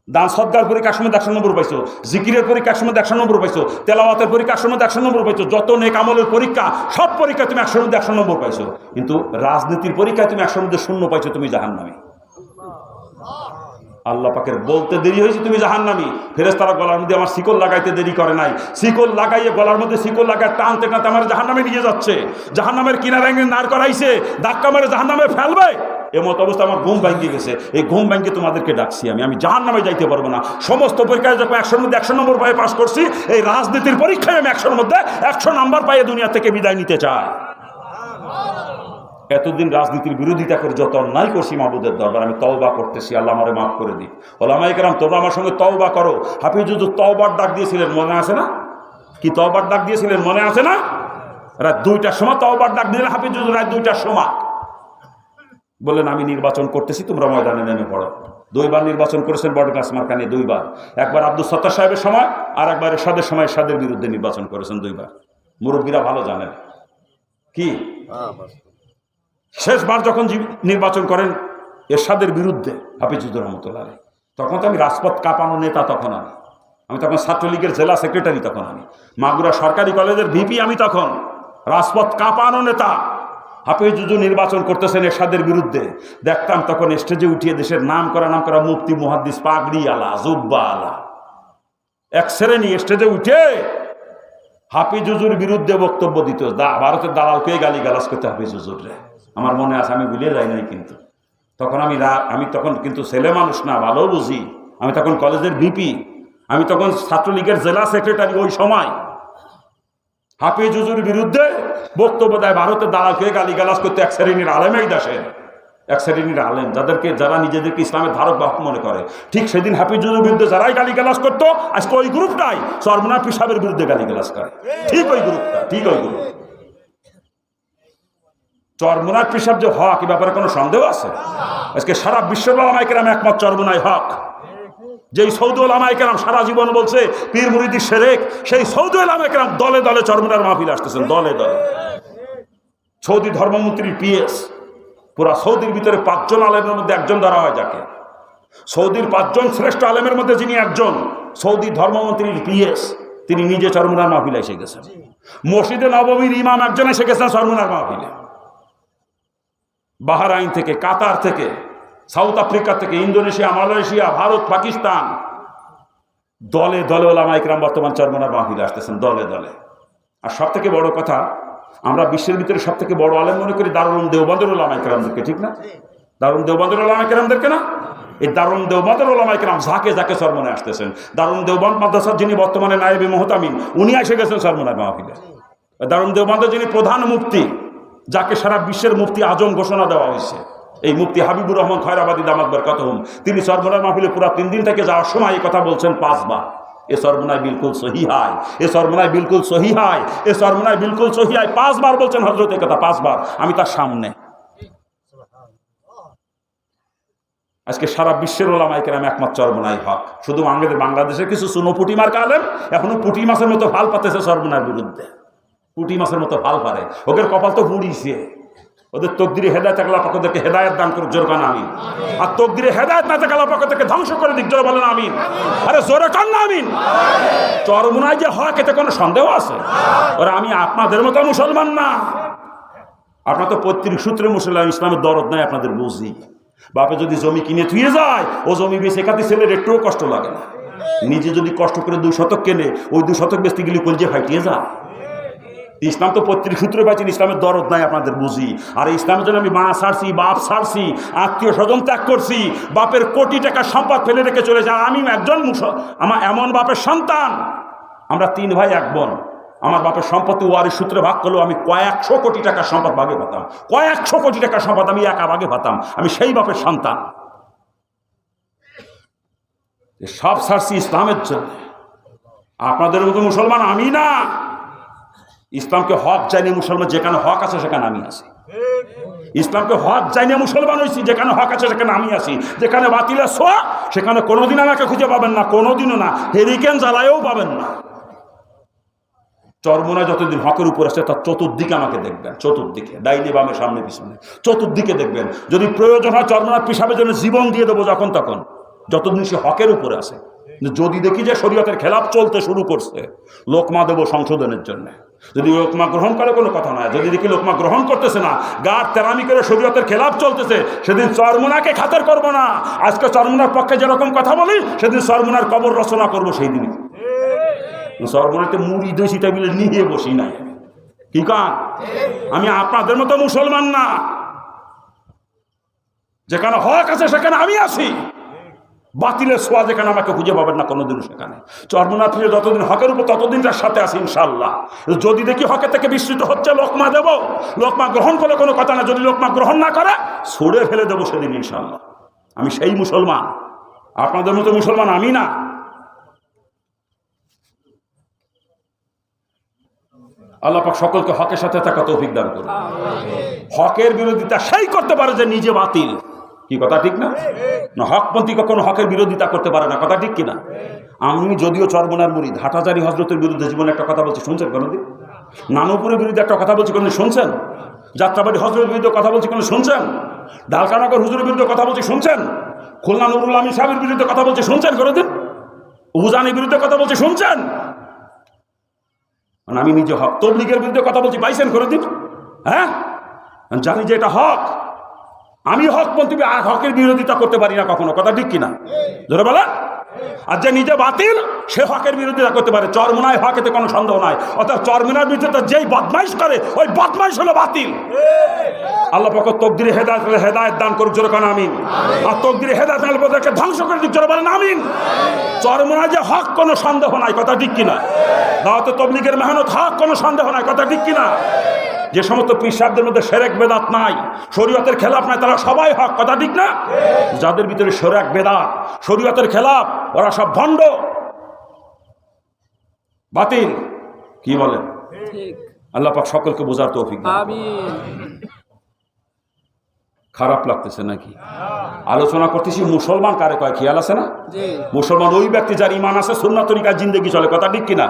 S1: দান সদ্গার পরীক্ষা 100 নম্বর পাইছো, জিকিরের পরীক্ষা 100 নম্বর পাইছো, তেলাওয়াতের পরীক্ষা 100 নম্বর পাইছো, যত নেক আমলের পরীক্ষা সব পরীক্ষা তুমি 100 নম্বর পাইছো। কিন্তু রাজনীতির পরীক্ষায় তুমি 100 পাইছো, তুমি জাহান্নামী। আল্লাহ পাকের বলতে দেরি হয়েছে তুমি জাহান্নামী। ফেরেশতারা গলার মধ্যে আমার শিকল লাগাইতে দেরি করে নাই, শিকল লাগাইয়ে গলার মধ্যে শিকল লাগায় টানতে টানতে আমার জাহান্নামে নিয়ে যাচ্ছে। জাহান্নামের কিনারে নাড় করাইছে, ধাক্কা মেরে জাহান্নামে ফেলবে। এমত অবস্থা আমার ঘুম ভাঙ্গিয়ে গেছে। এই ঘুম ভাঙ্গিয়ে তোমাদেরকে ডাকছি, আমি জাহান্নামে যাইতে পারবো না। সমস্ত পরীক্ষায় যখন 100 মধ্যে 100 নম্বর পায়ে পাস করছি, এই রাজনীতির পরীক্ষায় আমি 100 মধ্যে 100 নাম্বার পাইয়ে দুনিয়া থেকে বিদায় নিতে চাই। এতদিন রাজনীতির বিরোধিতা করে যত অন্যায় করছি মাহবুদের দরবার, আমি তওবা করতেছি, আল্লাহ আমারে মাফ করে দিই। ওলামা ইকরাম তোমরা আমার সঙ্গে তওবা করো। হাফিজ হুজুর তওবার ডাক দিয়েছিলেন, মনে আছে না? কি তওবার ডাক দিয়েছিলেন মনে আছে না? রাত 2টার সময় তওবার ডাক দিলেন হাফিজ হুজুর, রাত 2টার সময় বললেন, আমি নির্বাচন করতেছি, তোমরা ময়দানে নেমে পড়ো। 2 বার নির্বাচন করেছেন বটগাছ মার্কা নিয়ে, 2 বার। একবার আব্দুল সত্তার সাহেবের সময়, আর একবার এরশাদের সময় এরশাদের বিরুদ্ধে নির্বাচন করেছেন 2 বার। মুরব্বীরা ভালো জানেন। কি শেষবার যখন নির্বাচন করেন এরশাদের বিরুদ্ধে হাফিজ হুজুর রহমতুল্লাহ, তখন তো আমি রাজপথ কাঁপানো নেতা, তখন আমি তখন ছাত্রলীগের জেলা সেক্রেটারি, তখন আমি মাগুরা সরকারি কলেজের ভিপি, আমি তখন রাজপথ কাঁপানো নেতা। হাফিজ হুজুর নির্বাচন করতেছেন এরশাদের বিরুদ্ধে, দেখতাম তখন স্টেজে উঠিয়ে দেশের নাম করা মুফতি, মুহাদ্দিস, পাগড়ি আলা, জুব্বা আলা, এক শ্রেণী স্টেজে উঠে হাফিজ হুজুর বিরুদ্ধে বক্তব্য দিত। ভারতের দালালকে গালিগালাজ করতে হাফিজ হুজুর রে, আমার মনে আছে, আমি ভুলে যাই নাই। কিন্তু তখন আমি তখন কিন্তু ছেলে মানুষ না, ভালো বুঝি। আমি তখন কলেজের ভিপি, আমি তখন ছাত্রলীগের জেলা সেক্রেটারি। ওই সময় হাফিজ হুজুর বিরুদ্ধে বক্তব্য দেয়, ভারতের দালালকে গালিগালাজ করতে এক শ্রেণীর আলেম, এই দেশের এক শ্রেণীর আলেম, যারা নিজেদেরকে ইসলামের ধারক বাহক মনে করে। ঠিক সেদিন হাফিজ হুজুরের বিরুদ্ধে যারাই গালিগালাজ করতো, আজকে ওই গ্রুপটাই চরমোনাই পীর সাহেবের বিরুদ্ধে গালিগালাজ করে। ঠিক ওই গ্রুপটা, ঠিক ওই গ্রুপ। চরমোনাই পীর সাহেব যে হক, এই ব্যাপারে কোনো সন্দেহ আছে? আজকে সারা বিশ্বের ওলামায়ে কেরাম একমত চরমোনাই হক। যেই সৌদি ওলামায়ে কেরাম সারা জীবন বলছে পীর মুরিদি শিরক, সেই সৌদি ওলামায়ে কেরাম দলে দলে চরমোনাইয়ের মাহফিলে আসতেছেন, দলে দলে। সৌদি ধর্মমন্ত্রীর পিএস, পুরা সৌদির ভিতরে 5 জন আলেমের মধ্যে একজন ধরা হয় যাকে। সৌদির 5 জন শ্রেষ্ঠ আলেমের মধ্যে যিনি একজন, সৌদি ধর্মমন্ত্রীর পিএস, তিনি নিজে চরমোনাইয়ের মাহফিলে এসে গেছেন। মসজিদে নববীর ইমাম একজন এসে গেছেন চরমোনাইয়ের মাহফিলে। বাহরাইন থেকে, কাতার থেকে, সাউথ আফ্রিকা থেকে, ইন্দোনেশিয়া, মালয়েশিয়া, ভারত, পাকিস্তান, দলে দলে ওলামায়ে কেরাম বর্তমান চরমোনাইয়ের মাহফিলে আসতেছেন, দলে দলে। আর সব থেকে বড় কথা, আমরা বিশ্বের ভিতরে সব থেকে বড় আলেম মনে করি দারুল উলুম দেওবন্দের ওলামায়ে কেরামদেরকে, ঠিক না? দারুল উলুম দেওবন্দের ওলামায়ে কেরামদেরকে না? এই দারুল উলুম দেওবন্দের ওলামায়ে কেরাম যাকে যাকে চরমোনাই আসতেছেন। দারুল উলুম দেওবন্দ মাদ্রাসার যিনি বর্তমানে নায়েবে মুহতামিম, উনি এসে গেছেন চরমোনাই মাহফিলে। দারুল উলুম দেওবন্দের যিনি প্রধান মুফতি, যাকে সারা বিশ্বের মুফতি আজম ঘোষণা দেওয়া হয়েছে, এই মুফতি হাবিবুর রহমান খয়রাবাদী দামাত বরকাতুহুম, তিনি চরমোনাই মাহফিলে পুরো 3 দিন থেকে যাওয়ার সময় এই কথা বলছেন 5 বার। এ চরমোনাই বিলকুল সহি হয়, এ চরমোনাই বিলকুল সহি হয়, এ চরমোনাই বিলকুল সহি হয়, 5 বার বলছেন হযরত এই কথা, 5 বার। আমি তার সামনে। আজকে সারা বিশ্বের ওলামায়ে কেরাম একমত চরমোনাই হক। শুধু আমাদের বাংলাদেশের কিছু সুনো পুঁটি মার্কা আলেম এখনো পুঁটি মাছের মতো ফাল পাতেছে চরমোনাইয়ের বিরুদ্ধে, পুঁটি মাছের মতো ফাল পারে। ওদের কপাল তো পুড়িছে। ওদের তকদিরে হেদায়েত আল্লাহ পাক ওদেরকে হেদায়েত দান করুক, জোরে কান আমিন। আর তকদিরে হেদায়েত না থাকলে আল্লাহ পাক ওদেরকে ধ্বংস করে দিক, জোরে বলেন আমিন। আরে জোরে কান না আমিন। চরমোনাই যে হক, এতে কোনো সন্দেহ আছে? ওরা আমি আপনাদের মতো মুসলমান না। আপনার তো পৈতৃক সূত্রে মুসলমান, ইসলামের দরদ নাই আপনাদের, বুঝি। বাপে যদি জমি কিনে থুয়ে যায়, ও জমি বেচে খাতে ছেলের একটুও কষ্ট লাগে না। নিজে যদি কষ্ট করে 2 শতক কেনে, ওই 2 শতক বেচতে গেলে কলজে ফাটিয়ে যায়। ইসলাম তো পৈতৃক সূত্রে পাচ্ছেন, ইসলামের দরদ নাই আপনাদের, বুঝি। আর ইসলামের জন্য আমি মা ছাড়ছি, বাপ ছাড়ছি, আত্মীয় স্বজন ত্যাগ করছি, বাপের কোটি টাকা সম্পদ ফেলে রেখে চলে যায়। আমি একজন আমার এমন বাপের সন্তান, আমরা 3 ভাই 1 বোন। আমার বাপের সম্পত্তি ওয়ারিশ সূত্রে ভাগ করলেও আমি কয়েকশো কোটি টাকার সম্পদ ভাগে পেতাম, কয়েকশো কোটি টাকার সম্পদ আমি একা ভাগে পেতাম। আমি সেই বাপের সন্তান। সব ছাড়ছি ইসলামের জন্য। আপনাদের মতো মুসলমান আমি না। ইসলামকে হক চাইনি মুসলমান, যেখানে হক আছে সেখানে আমি আছি। ইসলামকে হক চাইনি মুসলমান হয়েছি, যেখানে হক আছে সেখানে আমি আছি। যেখানে বাতিলের ছোঁয়া, সেখানে কোনোদিন আমাকে খুঁজে পাবেন না, কোনোদিনও না। হেরিকেন জ্বালায়ও পাবেন না। চরমোনাই যতদিন হকের উপর আছে, তার চতুর্দিকে আমাকে দেখবেন, চতুর্দিকে, ডাইনে বামে সামনে পিছনে, চতুর্দিকে দেখবেন। যদি প্রয়োজন হয় চরমোনাই পিসাবের জন্য জীবন দিয়ে দেবো, যখন তখন, যতদিন সে হকের উপরে আছে। যদি দেখি যে শরীয়তের খেলাফ চলতে শুরু করছে, লোকমা দেবো সংশোধনের জন্য। যদি লোকমা গ্রহণ করে কোনো কথা নয়, যদি দেখি লোকমা গ্রহণ করতেছে না, গাঢ় তেরামি করে শরীয়তের খেলাফ চলতেছে, সেদিন চরমোনাইকে খাতের করবো না। আজকে চরমোনাইর পক্ষে যেরকম কথা বলি, সেদিন চরমোনাইর কবর রচনা করবো সেই দিনই। চরমোনাইতে মুড়ি দই টেবিলে নিয়ে বসি নাই, কি কান? আমি আপনাদের মতো মুসলমান না। যেখানে হক আছে সেখানে আমি আছি। বাতিলের ছোঁয়া যেখানে আমাকে খুঁজে পাবেন না কোনোদিন, সেখানে চরমোনাই থেকে যতদিন হকের উপর, ততদিন তার সাথে আছি ইনশাআল্লাহ। যদি দেখি হকের থেকে বিস্তৃত হচ্ছে, লোকমা দেব। লোকমা গ্রহণ করে কোনো কথা না। যদি লোকমা গ্রহণ না করে, ছুঁড়ে ফেলে দেবো সেদিন ইনশাআল্লাহ। আমি সেই মুসলমান, আপনাদের মতো মুসলমান আমি না। আল্লাহ পাক সকলকে হকের সাথে থাকা তৌফিক দান করুন। হকের বিরোধিতা সেই করতে পারে যে নিজে বাতিল। কি কথা ঠিক না? হকপন্থী কখনো হকের বিরোধিতা করতে পারে না, কথা ঠিক কিনা? আমি যদিও চরমোনাইর মুরিদ, হাটাজারি হজরতের বিরুদ্ধে জীবনে একটা কথা বলছি, শুনছেন কোনোদিন? নানুপুরের বিরুদ্ধে একটা কথা বলছি, কোনোদিন শুনছেন? যাত্রাবাড়ি হজরতের বিরুদ্ধে কথা বলছি, কোনো শুনছেন? ঢালকানগর হুজুরের বিরুদ্ধে কথা বলছি, শুনছেন? খুলনা নুরুল আমিন সাহেবের বিরুদ্ধে কথা বলছি, শুনছেন কোনোদিন? উজানির বিরুদ্ধে কথা বলছি, শুনছেন? আমি নিজে হক। তবলিগের বিরুদ্ধে কথা বলছি, পাইছেন কোনোদিন? হ্যাঁ, জানি যে এটা হক। আমি হকপন্থী, হকের বিরোধিতা করতে পারি না কখনো, কথা ঠিক কিনা? ধরে বলা। আর যে নিজে বাতিল সে হকের বিরোধিতা করতে পারে। চরমোনায় হক, এতে কোনো সন্দেহ নাই। অর্থাৎ চরমোনার বিরুদ্ধে যেই বদমাইশ করে ওই বদমাইশ হলো বাতিল। আল্লাহ পাক তকদিরে হেদায়েত দান করুক, জোরে কান আমিন। আর তকদিরে হেদায়েত দান করলে ধ্বংস করে দিক, জোরে বলেন আমিন। চরমোনায় যে হক, কোনো সন্দেহ নাই, কথা ঠিক কিনা? দাওয়াতে তাবলীগের মেহনত হক, কোনো সন্দেহ নাই, কথা ঠিক কিনা? যে সমস্ত পীর সাহেবদের মধ্যে শিরক বেদাত নাই, শরীয়তের খেলাফ নাই, তারা সবাই হক, কথা ঠিক না? যাদের ভিতরে শিরক বেদাত, শরীয়তের খেলাফ, ওরা সব ভণ্ড, বাতিল। কি বলেন? আল্লাহ পাক সকলকে বোঝার তৌফিক দান। খারাপ লাগতেছে নাকি? আলোচনা করতেছি মুসলমান কারে কয়, খেয়াল আছে না? মুসলমান ওই ব্যক্তি যার ঈমান আছে, সুন্নাত তরিকায় জিন্দেগি চলে, কথা ঠিক কিনা?